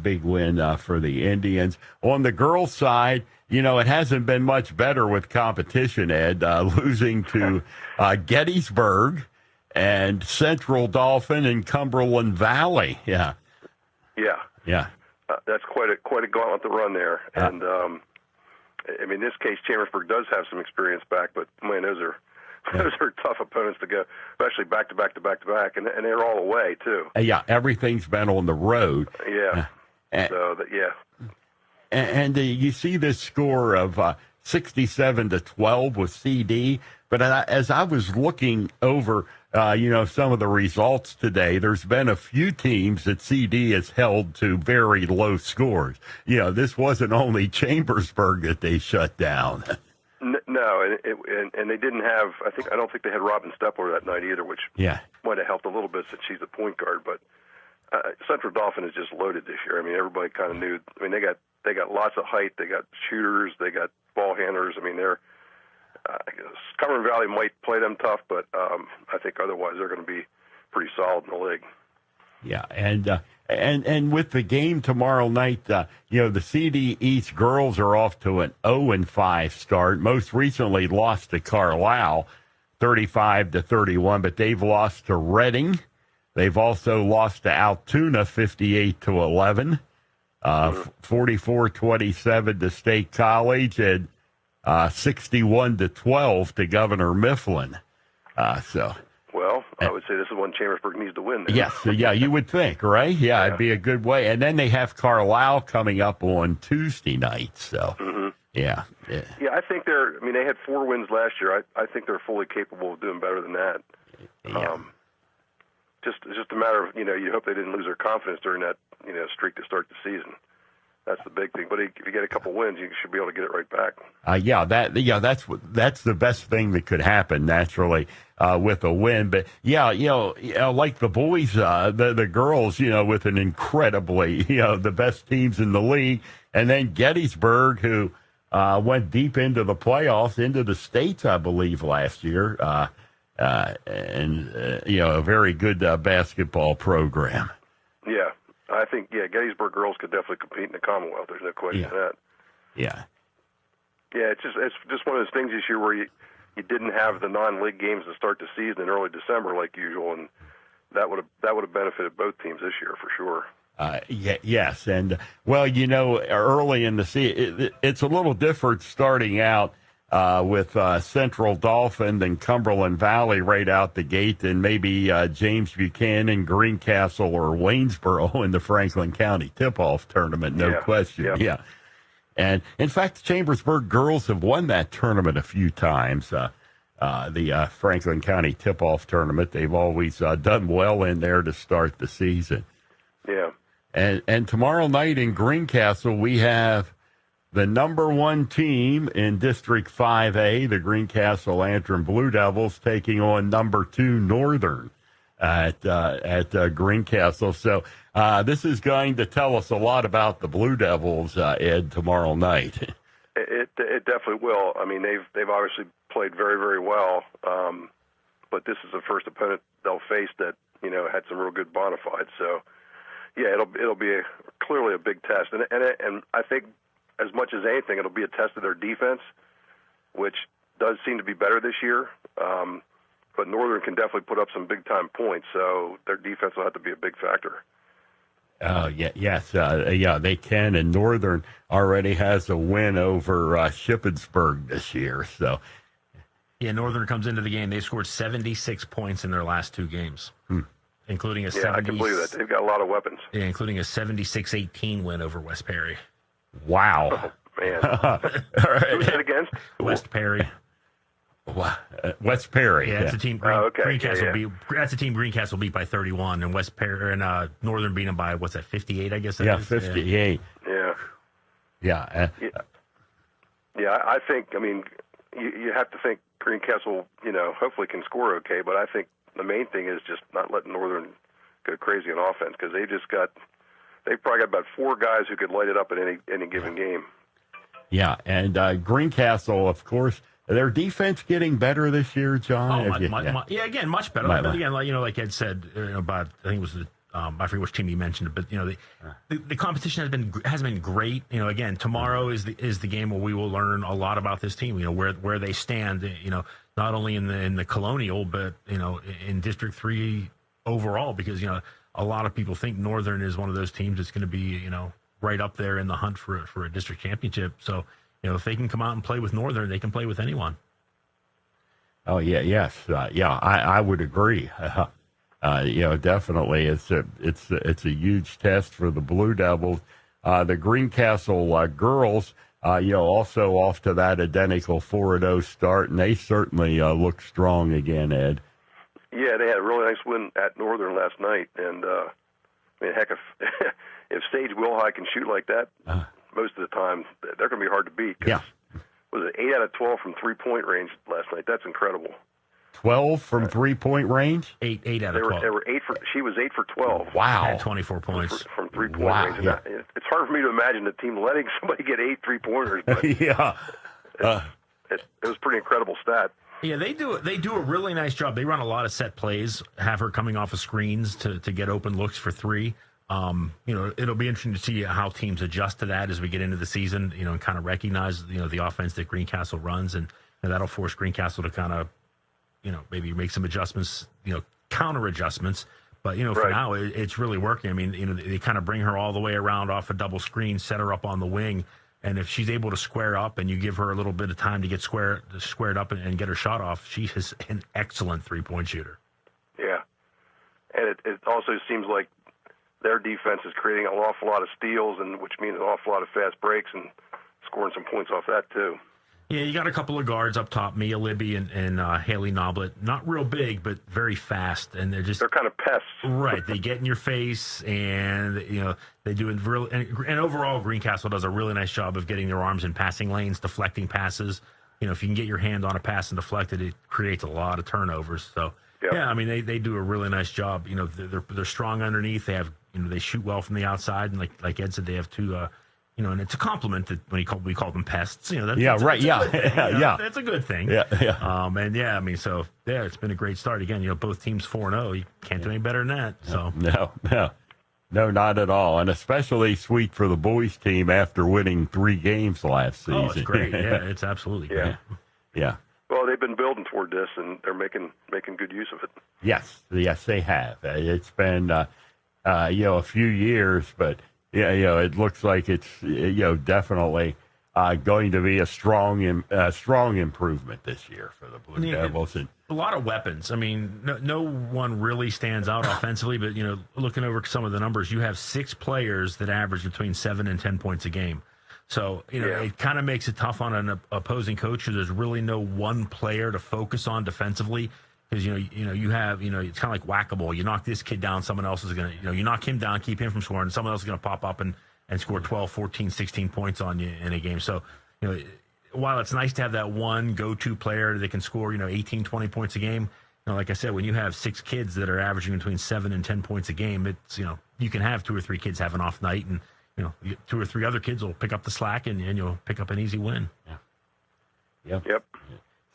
big win for the Indians. On the girls' side, it hasn't been much better with competition, Ed, losing to Gettysburg and Central Dauphin and Cumberland Valley. Yeah. That's quite a gauntlet to run there. And in this case, Chambersburg does have some experience back, but man, those are tough opponents to go, especially back to back, and they're all away too. Everything's been on the road. And you see this score of 67-12 with CD. But as I was looking over, some of the results today, there's been a few teams that CD has held to very low scores. This wasn't only Chambersburg that they shut down. No, and they didn't have. I don't think they had Robin Stepler that night either, which might have helped a little bit since she's the point guard. But Central Dauphin is just loaded this year. Everybody kind of knew. They got lots of height. They got shooters. They got ball handlers. They're. Cumberland Valley might play them tough, but I think otherwise they're going to be pretty solid in the league. Yeah, and with the game tomorrow night, the CD East girls are off to an 0-5 start. Most recently lost to Carlisle, 35-31, but they've lost to Reading. They've also lost to Altoona, 58-11, 44-27 to State College, and 61-12 to Governor Mifflin. Well, I would say this is one Chambersburg needs to win. Then. Yes, you would think, right? Yeah, it'd be a good way. And then they have Carlisle coming up on Tuesday night. So, Yeah, I think they're. They had 4 wins last year. I think they're fully capable of doing better than that. It's just a matter of you hope they didn't lose their confidence during that streak to start the season. That's the big thing. But if you get a couple wins, you should be able to get it right back. That's the best thing that could happen naturally with a win. But like the boys, the girls, with an incredibly, the best teams in the league, and then Gettysburg, who went deep into the playoffs, into the states, I believe, last year, and a very good basketball program. Yeah. I think, Gettysburg girls could definitely compete in the Commonwealth. There's no question of that. Yeah. Yeah, it's just one of those things this year where you didn't have the non-league games to start the season in early December like usual, and that would have benefited both teams this year for sure. Yes, and early in the season, it's a little different starting out with Central Dauphin than Cumberland Valley right out the gate, and maybe James Buchanan, Greencastle, or Waynesboro in the Franklin County tip-off tournament, no question. Yeah. And, in fact, the Chambersburg girls have won that tournament a few times, the Franklin County tip-off tournament. They've always done well in there to start the season. Yeah. And tomorrow night in Greencastle, we have the number 1 team in District 5A, the Greencastle Antrim Blue Devils, taking on number 2 Northern at Greencastle. So this is going to tell us a lot about the Blue Devils, Ed, tomorrow night. It definitely will. They've obviously played very, very well, but this is the first opponent they'll face that had some real good bona fides. So it'll be clearly a big test, and I think, as much as anything, it'll be a test of their defense, which does seem to be better this year. but Northern can definitely put up some big-time points, so their defense will have to be a big factor. Oh, yes, they can, and Northern already has a win over Shippensburg this year, so. Yeah, Northern comes into the game. They scored 76 points in their last 2 games, including a 70. I can believe that. They've got a lot of weapons. Yeah, including a 76-18 win over West Perry. Wow. Oh, man. All right. Who's that against? West Perry. West Perry. Yeah, that's a team. Greencastle beat. That's a team Greencastle beat by 31, and West Perry and Northern beat them by 58? I guess. That is? 58. Yeah. Yeah. I think. I mean, you have to think Greencastle, hopefully can score okay, but I think the main thing is just not letting Northern go crazy on offense, because they've probably got about 4 guys who could light it up at any given game. Yeah, and Greencastle, of course. Their defense getting better this year, John? Again, much better. But again, like Ed said about, I think it was I forget which team he mentioned, but the competition has been great. Again, tomorrow is the game where we will learn a lot about this team. Where they stand. Not only in the Colonial, but in District 3 overall, because a lot of people think Northern is one of those teams that's going to be right up there in the hunt for a district championship. So. If they can come out and play with Northern, they can play with anyone. Oh yes, I would agree. Definitely, it's a huge test for the Blue Devils. The Greencastle girls, also off to that identical 4-0 start, and they certainly look strong again, Ed. Yeah, they had a really nice win at Northern last night, and heck, if Sage Wilhigh can shoot like that. Most of the time, they're going to be hard to beat. Yeah. Was it 8 out of 12 from 3-point range last night? That's incredible. 12 from 3-point range? 8 out of 12. They were 8 for. She was 8 for 12. Wow. Had 24 points from 3-point range. Yeah. It's hard for me to imagine the team letting somebody get 8 3-pointers. But yeah. It was a pretty incredible stat. Yeah, they do a really nice job. They run a lot of set plays, have her coming off of screens to get open looks for 3. It'll be interesting to see how teams adjust to that as we get into the season, and kind of recognize, the offense that Greencastle runs, and that'll force Greencastle to kind of, maybe make some adjustments, counter adjustments. But, for now, it's really working. I mean, they kind of bring her all the way around off a double screen, set her up on the wing. And if she's able to square up and you give her a little bit of time to get squared up and get her shot off, she is an excellent 3-point shooter. Yeah. And it also seems like their defense is creating an awful lot of steals, and which means an awful lot of fast breaks and scoring some points off that too. Yeah, you got a couple of guards up top, Mia Libby and Haley Noblet. Not real big, but very fast, and they're kind of pests. Right, they get in your face, and they do and overall Greencastle does a really nice job of getting their arms in passing lanes, deflecting passes. If you can get your hand on a pass and deflect it, it creates a lot of turnovers. So. Yep. Yeah, I mean they do a really nice job. They're strong underneath. They have they shoot well from the outside, and like Ed said, they have 2. And it's a compliment that when we call them pests. That's That's a good thing. Yeah. It's been a great start. Again, both teams 4-0. You can't do any better than that. So no, not at all. And especially sweet for the boys team after winning 3 games last season. Oh, it's great. Yeah, it's absolutely great. Yeah. Well, they've been building toward this, and they're making good use of it. Yes, they have. It's been a few years, but it looks like it's definitely going to be a strong improvement this year for the Blue Devils. And a lot of weapons. I mean, no one really stands out offensively, but looking over some of the numbers, you have 6 players that average between 7 and 10 points a game. So, it kind of makes it tough on an opposing coach. There's really no one player to focus on defensively because, you have, it's kind of like whack-a-mole. You knock this kid down, someone else is going to, you knock him down, keep him from scoring, and someone else is going to pop up and score 12, 14, 16 points on you in a game. So, while it's nice to have that one go-to player that can score, 18, 20 points a game, like I said, when you have 6 kids that are averaging between 7 and 10 points a game, it's, you can have 2 or 3 kids have an off night and, 2 or 3 other kids will pick up the slack and you'll pick up an easy win. Yep.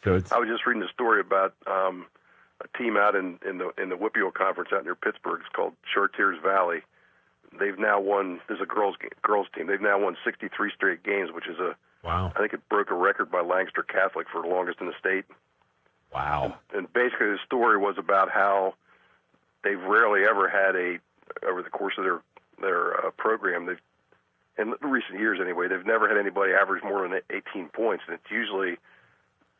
So I was just reading a story about a team out in the Whippeal Conference out near Pittsburgh. It's called Chartiers Valley. They've now won. There's a girls team. They've now won 63 straight games, which is wow. I think it broke a record by Lancaster Catholic for the longest in the state. Wow. And basically the story was about how they've rarely ever had over the course of their program, in recent years anyway, they've never had anybody average more than 18 points. And it's usually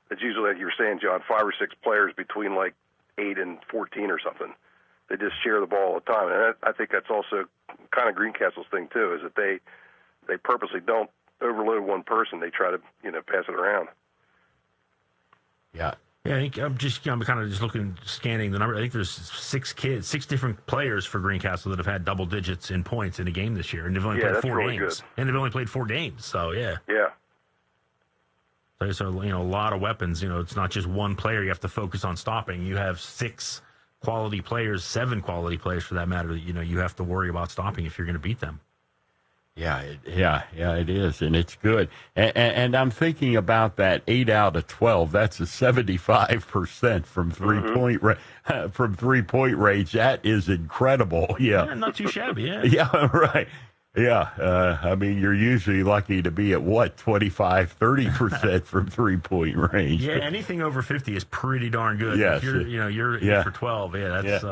like you were saying, John, 5 or 6 players between like 8 and 14 or something. They just share the ball all the time. And I think that's also kind of Greencastle's thing too, is that they purposely don't overload one person. They try to, pass it around. Yeah. Yeah, I think I'm kind of just scanning the number. I think there's 6 different players for Greencastle that have had double digits in points in a game this year, and they've only played 4 really games. Good. And they've only played 4 games, so yeah. Yeah. So a lot of weapons. It's not just one player you have to focus on stopping. You have 6 quality players, 7 quality players for that matter. That you have to worry about stopping if you're going to beat them. Yeah, it is, and it's good. And I'm thinking about that 8 out of 12. That's a 75% from 3-point from 3-point range. That is incredible. Yeah, not too shabby. Yeah, yeah, right. Yeah, I mean, you're usually lucky to be at 25-30% from 3-point range. Yeah, anything over 50 is pretty darn good. Yes, if you're for 12. Yeah, that's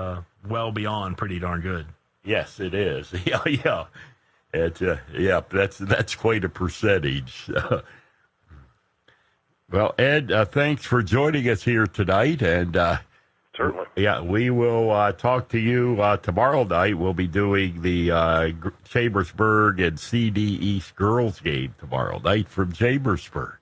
well beyond pretty darn good. Yes, it is. Yeah. That's quite a percentage. Well, Ed, thanks for joining us here tonight, and certainly, we will talk to you tomorrow night. We'll be doing the Chambersburg and CD East girls game tomorrow night from Chambersburg.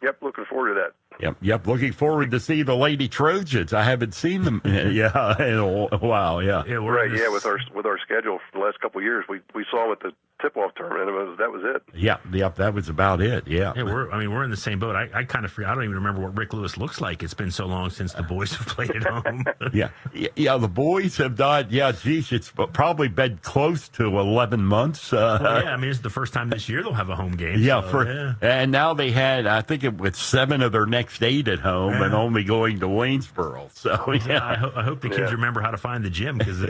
Yep, looking forward to that. Yep. Looking forward to see the Lady Trojans. I haven't seen them, in a while. Yeah. Right. Yeah. With our schedule for the last couple of years, we saw them at the tip-off tournament. That was it. Yeah. That was about it. Yeah. Yeah. We're in the same boat. I kind of forget. I don't even remember what Rick Lewis looks like. It's been so long since the boys have played at home. Yeah. The boys have not. Yeah. Geez, it's probably been close to 11 months. It's the first time this year they'll have a home game. Yeah. And now they had, I think it was 7 of their next 8 at home and only going to Waynesboro. So yeah. I hope the kids remember how to find the gym because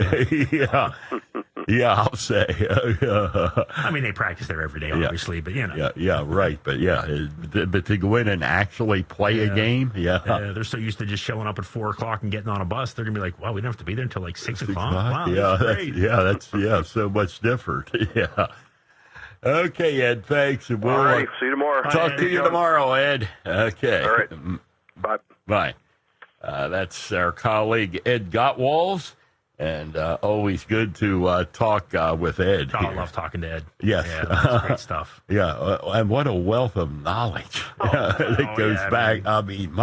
yeah, I'll say. I mean, they practice there every day, obviously, but Yeah, right. But but to go in and actually play a game, they're so used to just showing up at 4:00 and getting on a bus. They're gonna be like, "Wow, we don't have to be there until like 6 o'clock." Wow, that's so much different. Yeah. Okay, Ed. Thanks. And all right. See you tomorrow. Talk to you tomorrow, Ed. Okay. All right. Bye. Bye. That's our colleague Ed Gottwals. And always good to talk with Ed. I love talking to Ed. Yes. Yeah, that's great stuff. Yeah, and what a wealth of knowledge that goes back. I mean,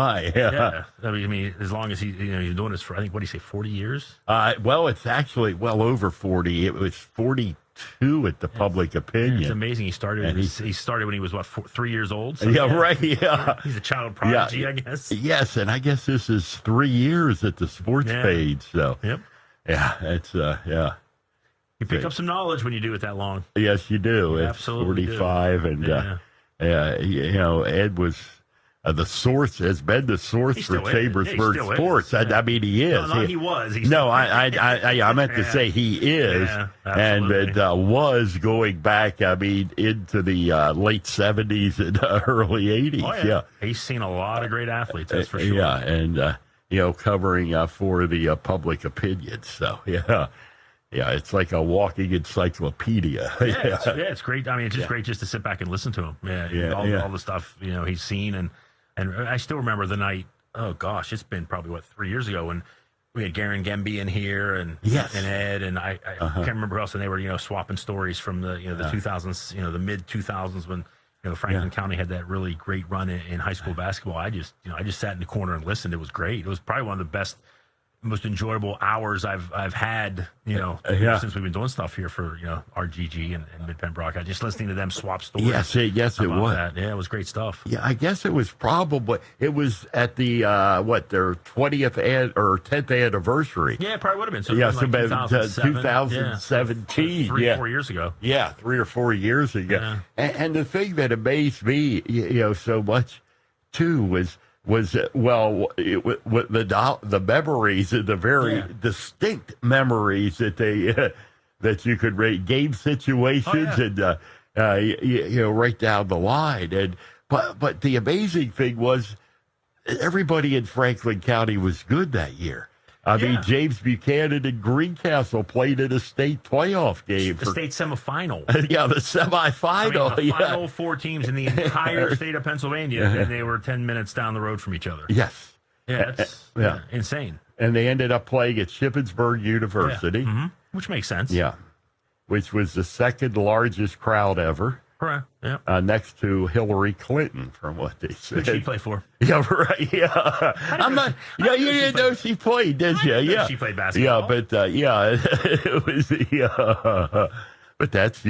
as long as he's doing this for, I think, what do you say, 40 years? Well, it's actually well over 40. It was 42 at the public opinion. It's amazing. He started. He started when he was 3 years old. So right. Yeah, he's a child prodigy, I guess. Yes, and I guess this is 3 years at the sports page. So. Yep. Yeah, it's You pick up some knowledge when you do it that long. Yes, you do. You it's absolutely 45, do. and Ed was the source. Has been the source for Chambersburg sports. I mean, he is. No, he was. I meant to say he is, and it was going back. I mean, into the late 70s and early 80s. Oh, yeah, he's seen a lot of great athletes. That's for sure. Yeah, and. Covering for the public opinion. So, yeah, it's like a walking encyclopedia. It's great. I mean, it's just great just to sit back and listen to him. All the stuff, he's seen. And I still remember the night, oh, gosh, it's been probably, 3 years ago when we had Garen Gemby in here and Ed, and I can't remember who else, and they were, swapping stories from the 2000s, the mid-2000s when Franklin County had that really great run in high school basketball. I just sat in the corner and listened. It was great. It was probably one of the best, most enjoyable hours I've had, since we've been doing stuff here for, RGG and Mid Penn Broadcasting. Just listening to them swap stories. Yes, it was. That. Yeah, it was great stuff. Yeah, I guess it was at the, their 20th or 10th anniversary. Yeah, it probably would have been. So yeah, like 2017. 3 or 4 years ago. Yeah, 3 or 4 years ago. Yeah. And the thing that amazed me, so much, too, was the memories, the very distinct memories that they that you could rate game situations and right down the line. And but the amazing thing was everybody in Franklin County was good that year. I mean, James Buchanan and Greencastle played in a state playoff game. The state semifinal. Yeah, the semifinal. I mean, the final 4 teams in the entire state of Pennsylvania, and they were 10 minutes down the road from each other. Yes. Yeah, that's insane. And they ended up playing at Shippensburg University. Yeah. Mm-hmm. Which makes sense. Yeah. Which was the second largest crowd ever. Correct. Yeah. Next to Hillary Clinton, from what they said. Who'd she play for? Yeah, right. Yeah. I'm not. Yeah, you didn't know she played, did you? Yeah. She played basketball. Yeah, but it was. Yeah. But that's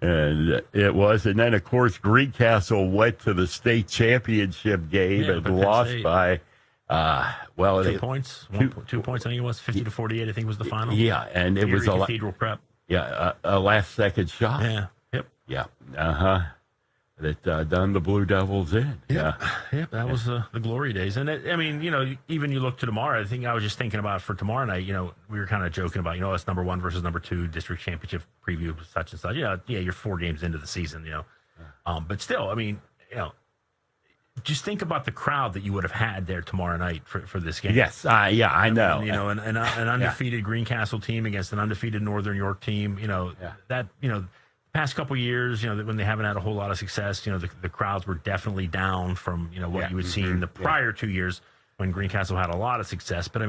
and it was, and then of course Greencastle went to the state championship game and lost by. 2 points. 2 points. I think it was 50-48. I think was the final. Yeah, and it was a Cathedral Prep. Yeah, a last-second shot. Yeah. Yep. Yeah. That done the Blue Devils in. Yeah. Yep. That was the glory days. And even you look to tomorrow. I think I was just thinking about for tomorrow night. We were kind of joking about it's number 1 versus number 2 district championship preview, such and such. Yeah. You're 4 games into the season. But still, just think about the crowd that you would have had there tomorrow night for this game. Yes, I know. An undefeated Greencastle team against an undefeated Northern York team. Past couple years, when they haven't had a whole lot of success, the crowds were definitely down from what you had seen the prior 2 years when Greencastle had a lot of success. But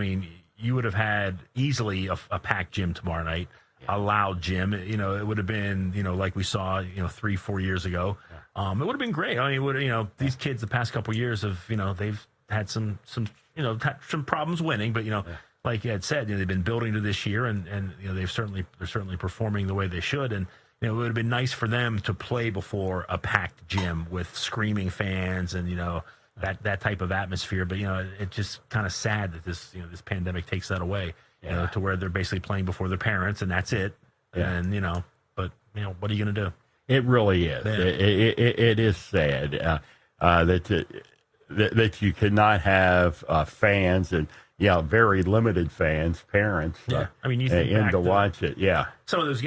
you would have had easily a packed gym tomorrow night, a loud gym. It would have been like we saw 3-4 years ago. It would have been great. These kids the past couple of years have, they've had some problems winning, but like you had said, they've been building to this year, and they're certainly performing the way they should. And it would have been nice for them to play before a packed gym with screaming fans and that type of atmosphere. But it's just kind of sad that this pandemic takes that away. To where they're basically playing before their parents, and that's it. Yeah. And but what are you going to do? It really is. Yeah. It is sad that you cannot have fans and very limited fans, parents. You think and to watch it. Yeah. Some of those,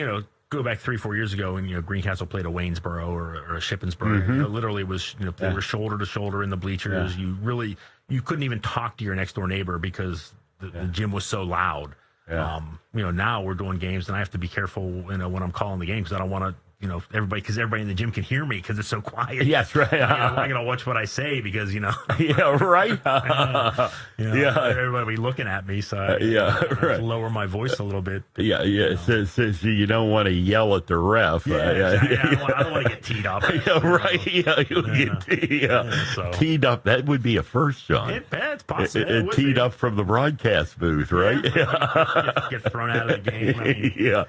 go back 3-4 years ago when Greencastle played a Waynesboro or a Shippensburg. Mm-hmm. Literally was they were shoulder to shoulder in the bleachers. Yeah. You couldn't even talk to your next door neighbor because the gym was so loud. Yeah. Now we're doing games and I have to be careful when I'm calling the game because I don't want to. Everybody in the gym can hear me because it's so quiet. Yes, right. I'm not going to watch what I say because, Yeah, right. Everybody will be looking at me, so I lower my voice a little bit. So you don't want to yell at the ref. I don't want to get teed up. Right. Teed up. That would be a first, John. It's possible. Teed up from the broadcast booth, right? Get thrown out of the game.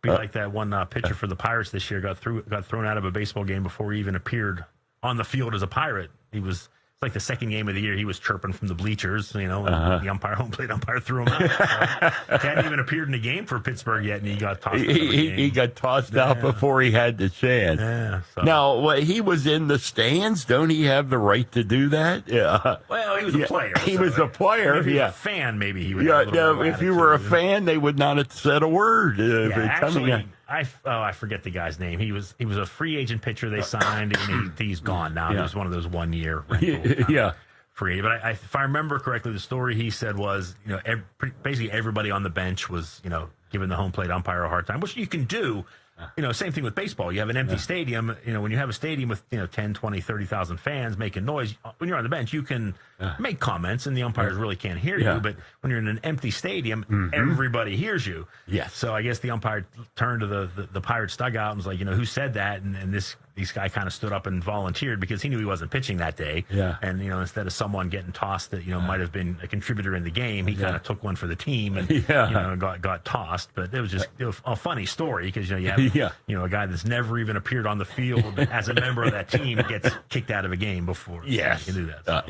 Be like that one pitcher for the Pirates this year got thrown out of a baseball game before he even appeared on the field as a Pirate. It's like the second game of the year. He was chirping from the bleachers, and the home plate umpire threw him out. So he hadn't even appeared in a game for Pittsburgh yet, and he got tossed out. He got tossed out before he had the chance. Yeah, so. Now, he was in the stands. Don't he have the right to do that? Yeah. Well, he was a player. He was a player. If he was a fan, maybe he would. If you were a fan, they would not have said a word. I forget the guy's name. He was a free agent pitcher they signed, and he's gone now. He was one of those 1 year free. But if I remember correctly, the story he said was, basically everybody on the bench was, giving the home plate umpire a hard time, which you can do. Same thing with baseball. You have an empty stadium. When you have a stadium with 10, 20, 30,000 fans making noise, when you're on the bench, you can make comments, and the umpires really can't hear you. But when you're in an empty stadium, everybody hears you. Yes. So I guess the umpire turned to the Pirates dugout and was like, who said that? And this guy kind of stood up and volunteered because he knew he wasn't pitching that day. Yeah. And instead of someone getting tossed that might have been a contributor in the game, he kind of took one for the team and got tossed. But it was just a funny story because you have a guy that's never even appeared on the field as a member of that team gets kicked out of a game before. Yes. So you can do that. So.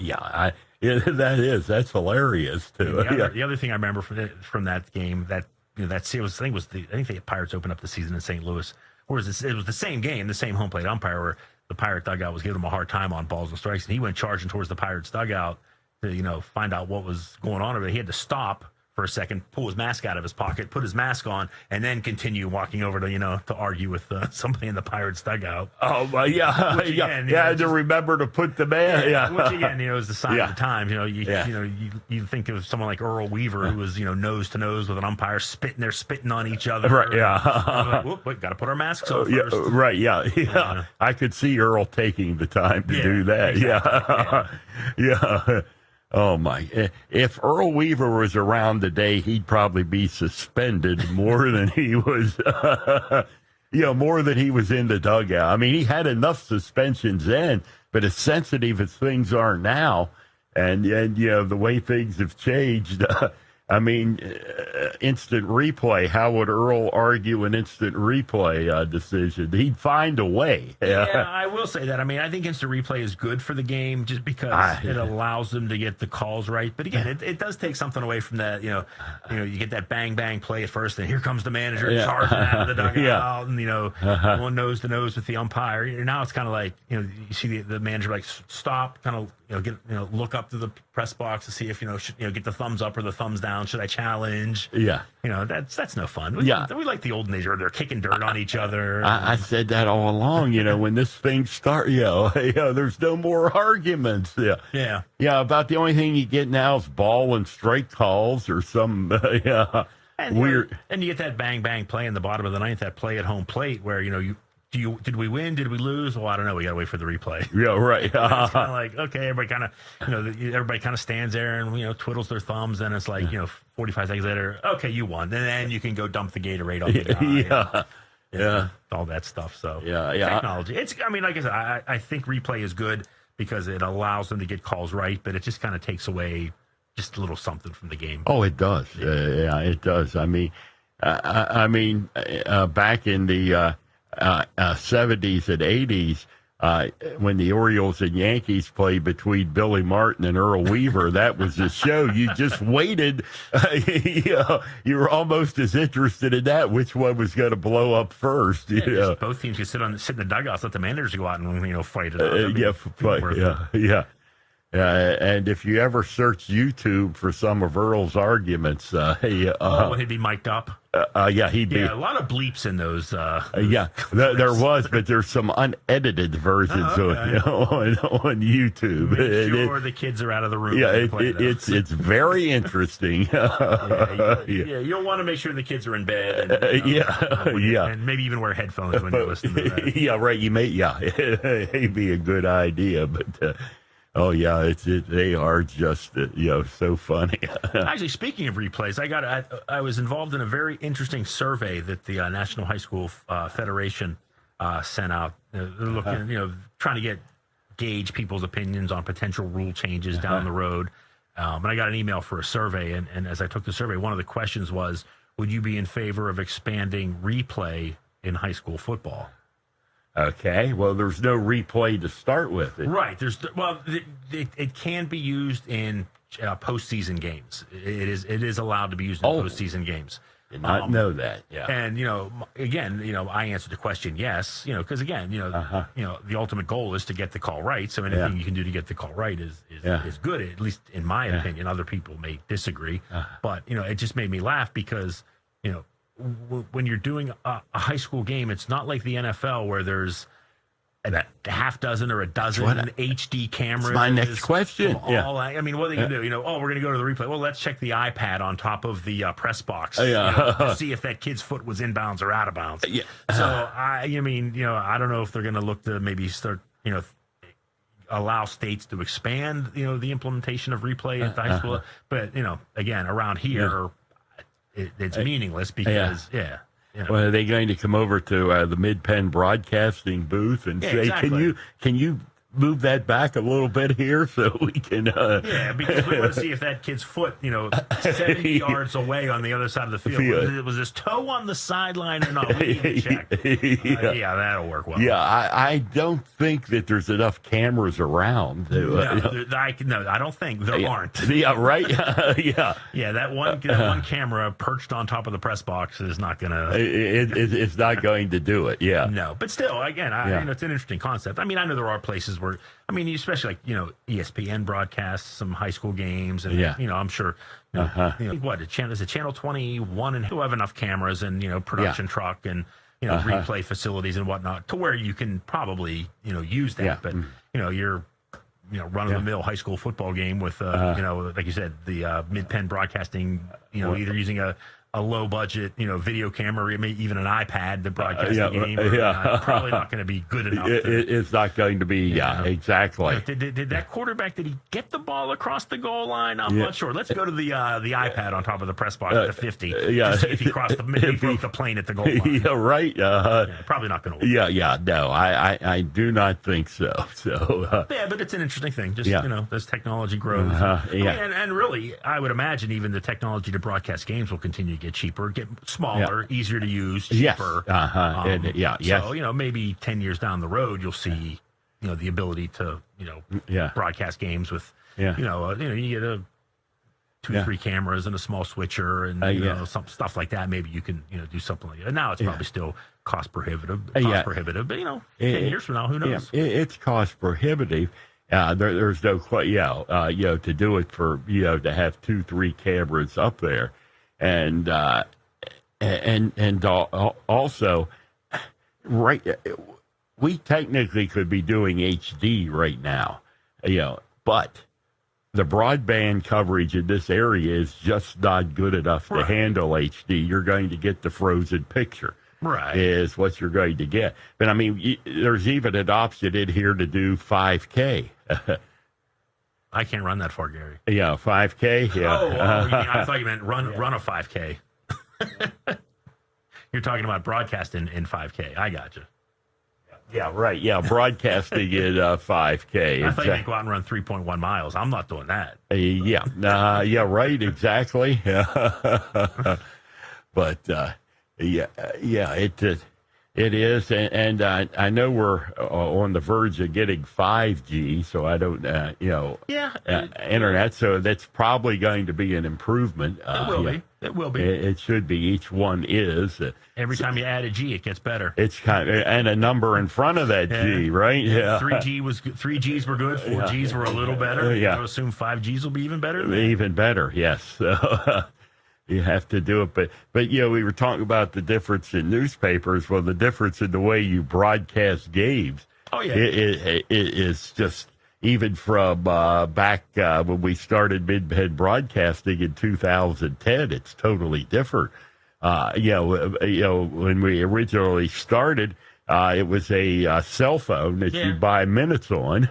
That's hilarious too. The other thing I remember from that game I think the Pirates opened up the season in St. Louis. Whereas it was the same game, the same home plate umpire where the Pirate dugout was giving him a hard time on balls and strikes, and he went charging towards the Pirates dugout to find out what was going on over there. He had to stop for a second, pull his mask out of his pocket, put his mask on, and then continue walking over to, to argue with somebody in the Pirates dugout. Oh, yeah. Which again, you had to remember to put the mask. Yeah. Which again, is the sign of the times. You think of someone like Earl Weaver, who was, nose to nose with an umpire, spitting on each other. Right, yeah. Like, whoop, wait, got to put our masks on yeah, first. right, yeah. I could see Earl taking the time to do that. Exactly. Yeah. Oh my! If Earl Weaver was around today, he'd probably be suspended more than he was. More than he was in the dugout. I mean, he had enough suspensions then, but as sensitive as things are now, and the way things have changed. Instant replay. How would Earl argue an instant replay decision? He'd find a way. Yeah, I will say that. I think instant replay is good for the game just because it allows them to get the calls right. But again, it does take something away from that. You get that bang play at first, and here comes the manager charging out of the dugout, and going nose to nose with the umpire. Now it's kind of like you see the manager like stop, kind of look up to the press box to see if should get the thumbs up or the thumbs down. Should I challenge? Yeah. That's no fun. We like the olden days where they're kicking dirt on each other. I said that all along. When this thing starts, there's no more arguments. Yeah. About the only thing you get now is ball and strike calls or some and, weird. And you get that bang play in the bottom of the ninth, that play at home plate where did we win? Did we lose? Well, I don't know. We got to wait for the replay. Yeah, right. It's kind of like, okay, everybody kind of stands there and, twiddles their thumbs. And it's like, 45 seconds later, okay, you won. And then you can go dump the Gatorade on the guy. Yeah. All that stuff. So, yeah. Technology. Like I said, I think replay is good because it allows them to get calls right, but it just kind of takes away just a little something from the game. Oh, it does. Yeah, it does. Back in the 70s and 80s, when the Orioles and Yankees played between Billy Martin and Earl Weaver, that was the show. You just waited. You were almost as interested in that, which one was going to blow up first. Both teams could sit in the dugouts, let the managers go out and fight it out. And if you ever search YouTube for some of Earl's arguments, he'd be mic'd up. He'd be. Yeah, a lot of bleeps in those. There was, but there's some unedited versions on YouTube. Make sure the kids are out of the room. It's very interesting. You'll want to make sure the kids are in bed. And maybe even wear headphones when you listen to that. Yeah, right. You may. Yeah, it'd be a good idea, but. They are just so funny. Actually, speaking of replays, I was involved in a very interesting survey that the National High School Federation sent out. They're looking, trying to gauge people's opinions on potential rule changes down the road. And I got an email for a survey, and as I took the survey, one of the questions was, would you be in favor of expanding replay in high school football? Okay, well, there's no replay to start with. Right. It can be used in postseason games. It is allowed to be used in postseason games. Did not know that. Yeah. And I answered the question yes. Because again, the ultimate goal is to get the call right. So anything you can do to get the call right is good. At least in my opinion. Other people may disagree, but it just made me laugh because when you're doing a high school game, it's not like the NFL where there's a half dozen or a dozen HD cameras. That's my next question. What are they going to do? We're going to go to the replay. Well, let's check the iPad on top of the press box to see if that kid's foot was inbounds or out of bounds. So I don't know if they're going to look to maybe start, allow states to expand, the implementation of replay at the high school. But again, around here. It's meaningless because, Well, are they going to come over to the Mid Penn Broadcasting booth and say, exactly. Can you move that back a little bit here so we can... because we want to see if that kid's foot, 70 yards away on the other side of the field. Was his toe on the sideline or not? We need to check. That'll work well. Yeah, I don't think that there's enough cameras around. I don't think. There aren't. Yeah, right? That one camera perched on top of the press box is not going to... It's not going to do it, No, but still, again, it's an interesting concept. I know there are places where where, I mean, especially like, ESPN broadcasts some high school games. And, I'm sure, what, is it Channel 21? And who have enough cameras and, production truck and, replay facilities and whatnot to where you can probably, use that. Yeah. But, you're, run-of-the-mill high school football game with, like you said, the Mid Penn Broadcasting, either using a low-budget, video camera, or even an iPad to broadcast the game. Probably not going to be good enough. It's not going to be, exactly. Did that quarterback, did he get the ball across the goal line? I'm not sure. Let's go to the iPad on top of the press box at the 50 to see if he crossed he broke the plane at the goal line. Yeah, right. Probably not going to work. No, I do not think so. So but it's an interesting thing. Just, as technology grows. And really, I would imagine even the technology to broadcast games will continue to get cheaper, get smaller, easier to use, cheaper. So, maybe 10 years down the road, you'll see, the ability to, broadcast games with, you get a 2-3 cameras and a small switcher and, some stuff like that. Maybe you can, do something like that. Now it's probably still cost prohibitive, but, 10 years from now, who knows? It's cost prohibitive. There's no to do it for, to have 2-3 cameras up there. And also, right, we technically could be doing HD right now, but the broadband coverage in this area is just not good enough to handle HD. You're going to get the frozen picture. Right. Is what you're going to get. But, I mean, there's even an option in here to do 5K. I can't run that far, Gary. 5K. Yeah. I thought you meant run a 5K. You're talking about broadcasting in 5K. I got you. Yeah, right. Yeah, broadcasting in 5K. I thought you meant go out and run 3.1 miles. I'm not doing that. Right. Exactly. But it is, and I know we're on the verge of getting 5G, so I don't, internet. So that's probably going to be an improvement. It will be. It should be. Each one is. Every time you add a G, it gets better. It's and a number in front of that G, right? Yeah. 3Gs were good. 4Gs were a little better. Yeah. I assume 5Gs will be even better. Even better. Yes. You have to do it. But we were talking about the difference in newspapers. Well, the difference in the way you broadcast games. Oh, yeah. It is just, even from back when we started Mid Penn Broadcasting in 2010, it's totally different. When we originally started, it was a cell phone that you'd buy minutes on,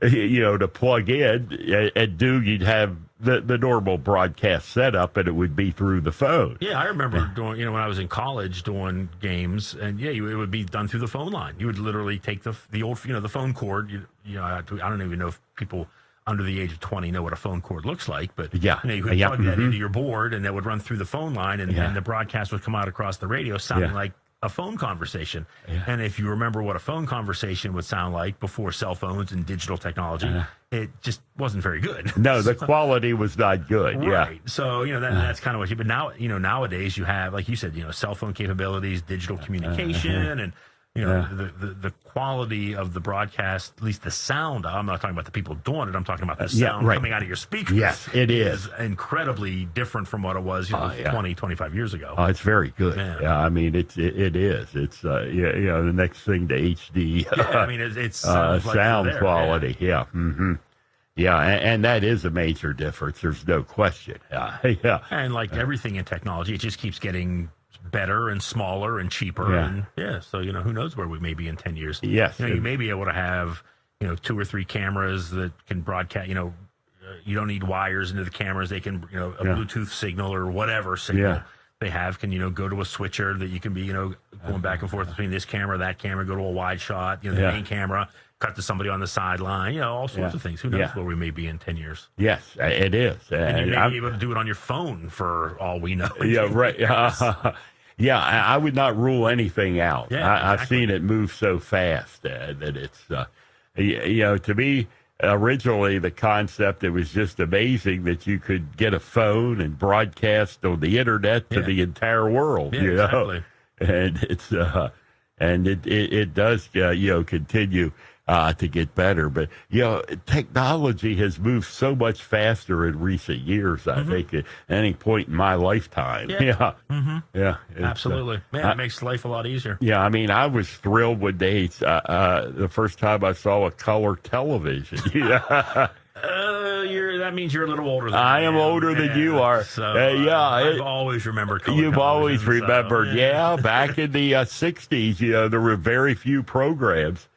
to plug in and you'd have the normal broadcast setup, and it would be through the phone. Yeah, I remember doing, when I was in college doing games, and it would be done through the phone line. You would literally take the old, the phone cord. I don't even know if people under the age of 20 know what a phone cord looks like, but you could plug that into your board, and that would run through the phone line, and the broadcast would come out across the radio, sounding like a phone conversation. And if you remember what a phone conversation would sound like before cell phones and digital technology, it just wasn't very good. No, the quality was not good. Right. So, that's kind of what but now, nowadays you have, like you said, cell phone capabilities, digital communication, and the quality of the broadcast, at least the sound. I'm not talking about the people doing it. I'm talking about the sound coming out of your speakers. Yes, it is incredibly different from what it was 20, 25 years ago. Oh, it's very good. Yeah, I mean, it is. It's the next thing to HD. Yeah, I mean, it's sound quality. Yeah. Mm-hmm. Yeah, and that is a major difference. There's no question. Yeah. And like everything in technology, it just keeps getting better and smaller and cheaper. And so who knows where we may be in 10 years. Yes. You may be able to have 2 or 3 cameras that can broadcast. You don't need wires into the cameras. They can a Bluetooth signal or whatever signal they have can go to a switcher that you can be going back and forth between this camera, that camera, go to a wide shot, the main camera, cut to somebody on the sideline, all sorts of things. Who knows where we may be in 10 years? Yes, it is. And you may be able to do it on your phone for all we know. Yeah, right. I would not rule anything out. Yeah, I've seen it move so fast that it's, to me, originally the concept, it was just amazing that you could get a phone and broadcast on the internet to the entire world. Exactly. And it's, and it does, continue. to get better. But, technology has moved so much faster in recent years, I think, at any point in my lifetime. Yeah. Absolutely. Man, it makes life a lot easier. Yeah, I mean, I was thrilled when the first time I saw a color television. That means you're a little older than I am older than you are. So, I've always remembered color You've always remembered, so, back in the 60s, there were very few programs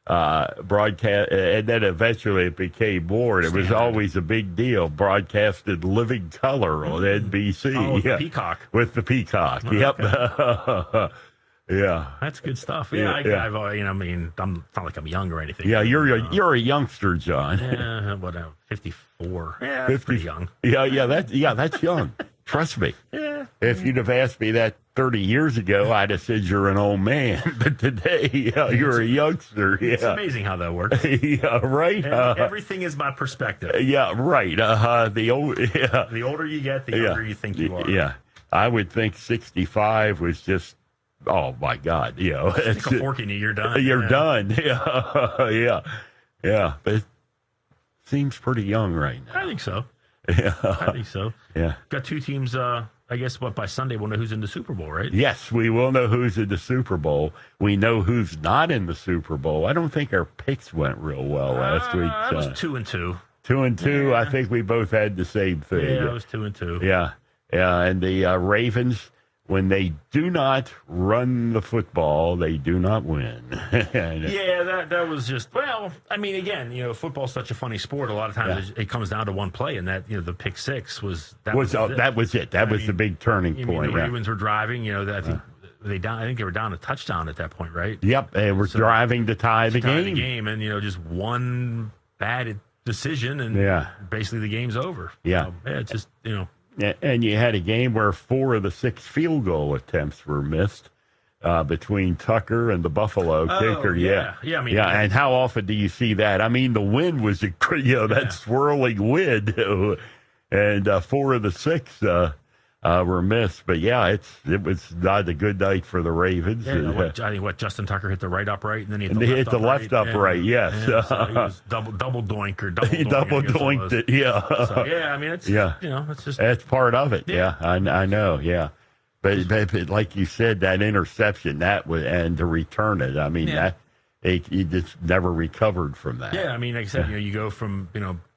broadcast, and then eventually it became more, and it was always a big deal, broadcasted living color on NBC. With the Peacock. With the Peacock, Okay. Yeah. That's good stuff. Yeah. I've I'm not like I'm young or anything. Yeah, you're a youngster, John. Yeah, whatever. 54. Yeah, that's pretty young. That's young. Trust me. Yeah. If you'd have asked me that 30 years ago, I'd have said you're an old man. But today, you're a youngster. Yeah. It's amazing how that works. Yeah, right. Everything is my perspective. Yeah, right. The older you get, the younger you think you are. Yeah. I would think 65 was just, oh my God, Stick a fork in you, you're done. You're done. Yeah. But it seems pretty young right now. I think so. Yeah. I think so. Yeah. Got two teams, I guess, by Sunday we'll know who's in the Super Bowl, right? Yes, we will know who's in the Super Bowl. We know who's not in the Super Bowl. I don't think our picks went real well last week. It was 2-2. 2-2. I think we both had the same thing. Yeah, it was 2-2. Yeah. And the Ravens, when they do not run the football, they do not win. That was just, again, football's such a funny sport. A lot of times it comes down to one play, and that, the pick six was it. That was the big turning point. The Ravens were driving, I think they were down a touchdown at that point, right? Yep, they were driving to tie the game. And, just one bad decision, and basically the game's over. Yeah. So, it's just, And you had a game where 4 of the 6 field goal attempts were missed between Tucker and the Buffalo kicker. Yeah. And how often do you see that? I mean, the wind was, that swirling wind, and 4 of the 6 were missed. But it was not a good night for the Ravens. I think Justin Tucker hit the right upright, and then he hit the left upright. Yes, so he was double doink or double doinked it. Yeah. So, it's just that's part of it. Yeah, I know. Yeah, but like you said, that interception and to return it. I mean he just never recovered from that. Yeah, like I said, you go from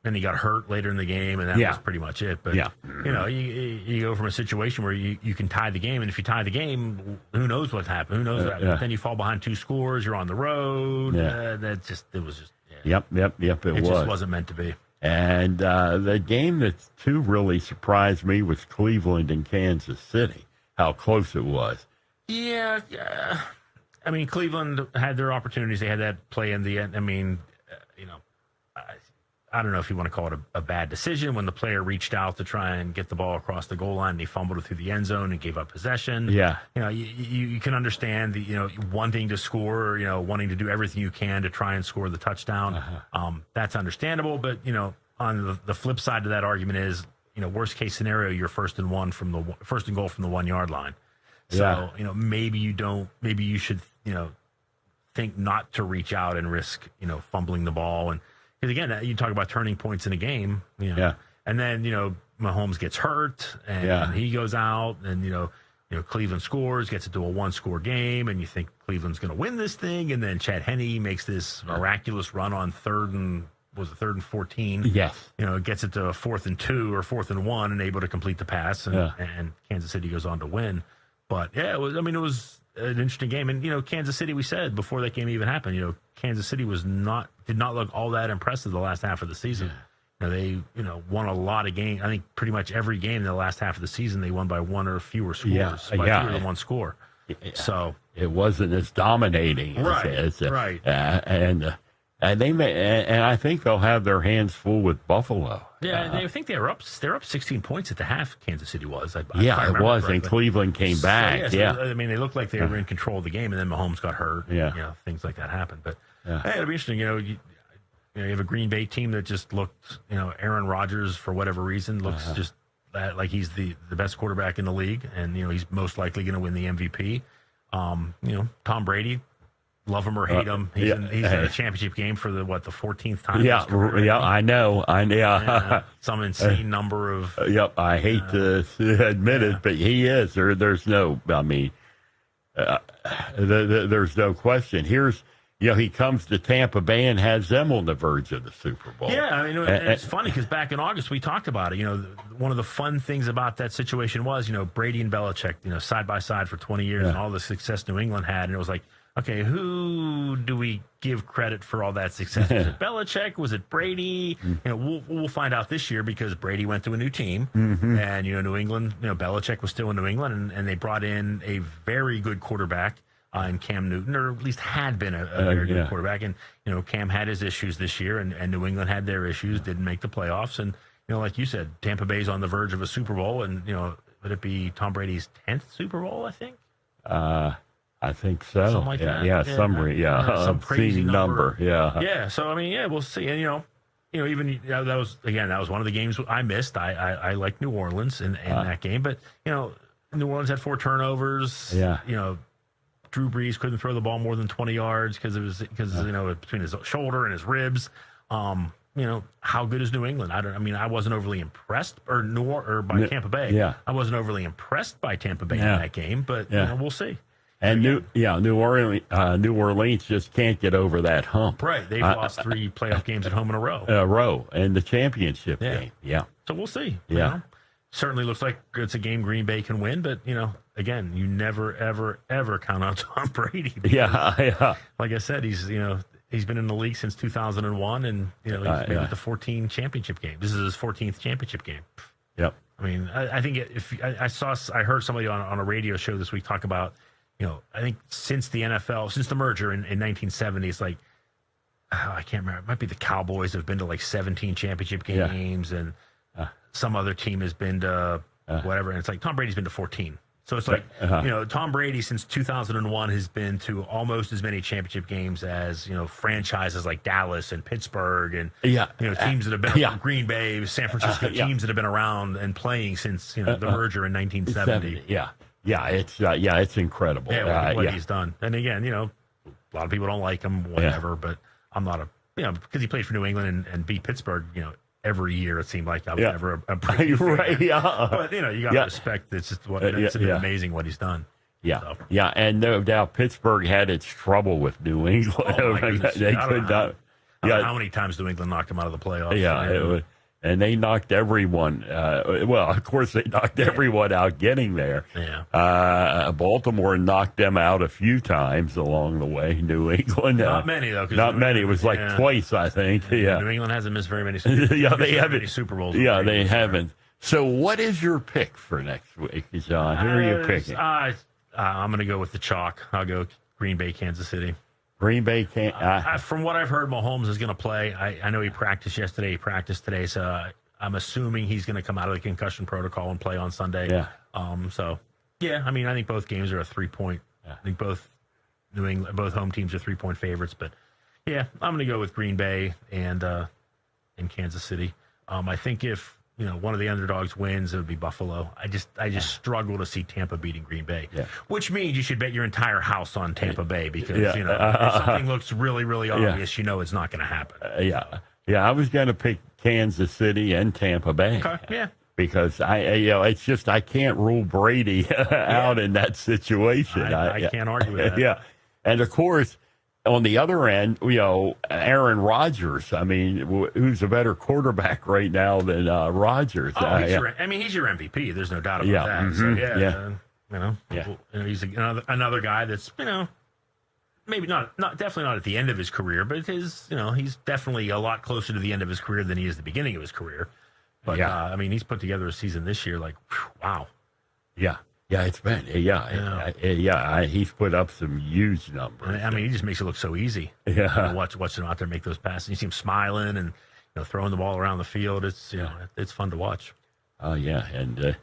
and he got hurt later in the game, and that was pretty much it. But you go from a situation where you can tie the game, and if you tie the game, who knows what's happened? Who knows that? Then you fall behind 2 scores. You're on the road. It was just. Yep. It just wasn't meant to be. And the game that too really surprised me was Cleveland and Kansas City. How close it was. Yeah. Cleveland had their opportunities. They had that play in the end. I don't know if you want to call it a bad decision when the player reached out to try and get the ball across the goal line and he fumbled it through the end zone and gave up possession. Yeah. You can understand wanting to score, wanting to do everything you can to try and score the touchdown. That's understandable. But, on the flip side of that argument is, worst case scenario, you're first and goal from the 1 yard line. So, maybe you should, think not to reach out and risk, fumbling the ball. And because again, you talk about turning points in a game, and then, Mahomes gets hurt and he goes out and, Cleveland scores, gets it to a 1-score game, and you think Cleveland's going to win this thing. And then Chad Henne makes this miraculous run on 3rd and 14. Yes. Gets it to 4th and 2 or 4th and 1 and able to complete the pass. And Kansas City goes on to win. But it was an interesting game. And, Kansas City, we said before that game even happened, Kansas City did not look all that impressive the last half of the season. They, won a lot of games. I think pretty much every game in the last half of the season, they won by 1 or fewer scores. Fewer than 1 score. So it wasn't as dominating. Right. And I think they'll have their hands full with Buffalo. Yeah, I think they're up 16 points at the half. Kansas City was. It was, and Cleveland came back. They looked like they were in control of the game, and then Mahomes got hurt. Things like that happened. But it'll be interesting. You have a Green Bay team that just looked. Aaron Rodgers, for whatever reason, looks just like he's the best quarterback in the league, and he's most likely going to win the MVP. Tom Brady love him or hate him. He's in a championship game for the 14th time. Yeah, I know. Some insane number of. Yep, I hate to admit it, but he is. There's no. I mean, there's no question. He comes to Tampa Bay and has them on the verge of the Super Bowl. Yeah, I mean, it's funny because back in August we talked about it. One of the fun things about that situation was, Brady and Belichick, side by side for 20 years and all the success New England had. And it was like, okay, who do we give credit for all that success? Was it Belichick? Was it Brady? We'll find out this year because Brady went to a new team. And, New England, Belichick was still in New England and they brought in a very good quarterback. In Cam Newton, or at least had been a very good quarterback. And, Cam had his issues this year, and New England had their issues, didn't make the playoffs. And, like you said, Tampa Bay's on the verge of a Super Bowl. And, would it be Tom Brady's 10th Super Bowl, I think? I think so. Something like that. Some crazy number. Yeah. So, I mean, we'll see. And, even that was one of the games I missed. I like New Orleans in that game. But, New Orleans had 4 turnovers. Drew Brees couldn't throw the ball more than 20 yards because between his shoulder and his ribs. How good is New England? I wasn't overly impressed by Tampa Bay. Yeah. I wasn't overly impressed by Tampa Bay in that game, but we'll see. And New Orleans just can't get over that hump. Right, they've lost 3 playoff games at home in a row. And the championship game. Yeah. So we'll see. Yeah. Certainly looks like it's a game Green Bay can win, but again, you never ever ever count out Tom Brady. Yeah. Like I said, he's been in the league since 2001, and he's made it to 14 championship games. This is his 14th championship game. Yep. I mean, I think I heard somebody on a radio show this week talk about, I think since the merger in 1970, it's like, I can't remember. It might be the Cowboys have been to like 17 championship games, and some other team has been to whatever. And it's like Tom Brady's been to 14. So it's like, Tom Brady since 2001 has been to almost as many championship games as, franchises like Dallas and Pittsburgh and, teams that have been around, Green Bay, San Francisco, teams that have been around and playing since, the merger in 1970. It's incredible. What he's done. And again, a lot of people don't like him, whatever, but I'm not because he played for New England and beat Pittsburgh, every year it seemed like I was never a Brady fan. Right, But you got to respect it's just it's amazing what he's done. And no doubt Pittsburgh had its trouble with New England. Oh, my goodness. They could not. I don't know how many times New England knocked him out of the playoffs. And they knocked everyone. Of course, they knocked everyone out getting there. Baltimore knocked them out a few times along the way. New England, not many though. Not many. It was like twice, I think. New England hasn't missed very many. They haven't Super Bowls. They haven't. So, what is your pick for next week, John? Who are you picking? I'm going to go with the chalk. I'll go Green Bay, Kansas City. Green Bay can't. From what I've heard, Mahomes is going to play. I know he practiced yesterday. He practiced today, so I'm assuming he's going to come out of the concussion protocol and play on Sunday. I think both games are a 3-point. I think both home teams are 3-point favorites. But I'm going to go with Green Bay and Kansas City. I think if one of the underdogs wins, it would be Buffalo. I just struggle to see Tampa beating Green Bay, which means you should bet your entire house on Tampa Bay because, if something looks really, really obvious, it's not going to happen. I was going to pick Kansas City and Tampa Bay. Okay, because it's just I can't rule Brady out in that situation. I can't argue with that. And of course, on the other end, Aaron Rodgers. I mean, who's a better quarterback right now than Rodgers? He's your MVP. There's no doubt about that. Mm-hmm. So, he's another guy that's maybe not definitely not at the end of his career, but he's definitely a lot closer to the end of his career than he is the beginning of his career. But he's put together a season this year like, wow. Yeah, it's been. He's put up some huge numbers. He just makes it look so easy. Watch him out there make those passes. You see him smiling and throwing the ball around the field. It's it's fun to watch. And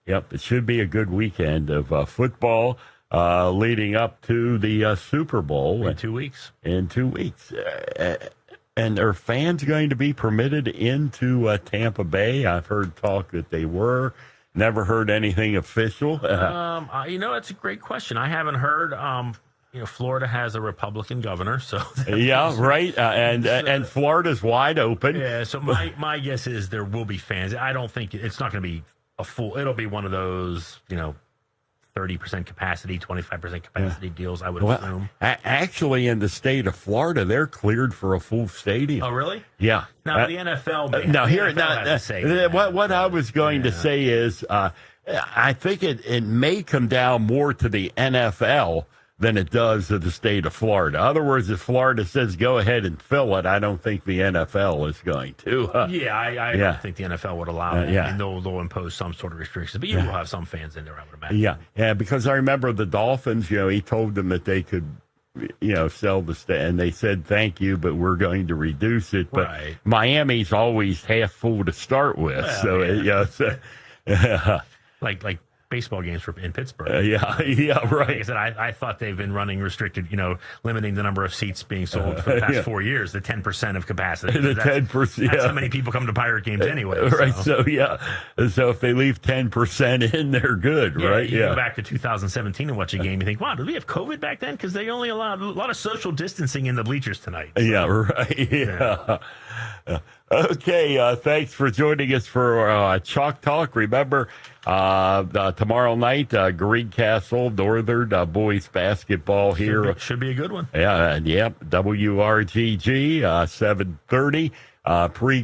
it should be a good weekend of football leading up to the Super Bowl in 2 weeks. And are fans going to be permitted into Tampa Bay? I've heard talk that they were. Never heard anything official. It's a great question. I haven't heard. Florida has a Republican governor, so yeah, right. And Florida's wide open. Yeah. So my guess is there will be fans. I don't think it's not going to be a full. It'll be one of those 30% capacity, 25% capacity deals. I would assume. Actually, in the state of Florida, they're cleared for a full stadium. Oh, really? Yeah. Now the NFL. What I was going to say is, I think it may come down more to the NFL than it does to the state of Florida. In other words, if Florida says go ahead and fill it, I don't think the NFL is going to. I don't think the NFL would allow it. I mean, they'll impose some sort of restrictions, but you will have some fans in there, I would imagine. Yeah, because I remember the Dolphins, he told them that they could, sell the and they said thank you, but we're going to reduce it. But Miami's always half full to start with, like baseball games in Pittsburgh. Right. Like I said, I thought they've been running restricted, limiting the number of seats being sold for the past 4 years, the 10% of capacity. The 10%. That's how many people come to Pirate games anyway. Right. So if they leave 10% in, they're good, right? You go back to 2017 and watch a game, you think, wow, did we have COVID back then? Because they only allowed a lot of social distancing in the bleachers tonight. So. Yeah, right. Yeah. Okay, thanks for joining us for Chalk Talk. Remember, tomorrow night, Greencastle Northern boys basketball here. Should be a good one. Yeah, WRGG, 7:30. Pre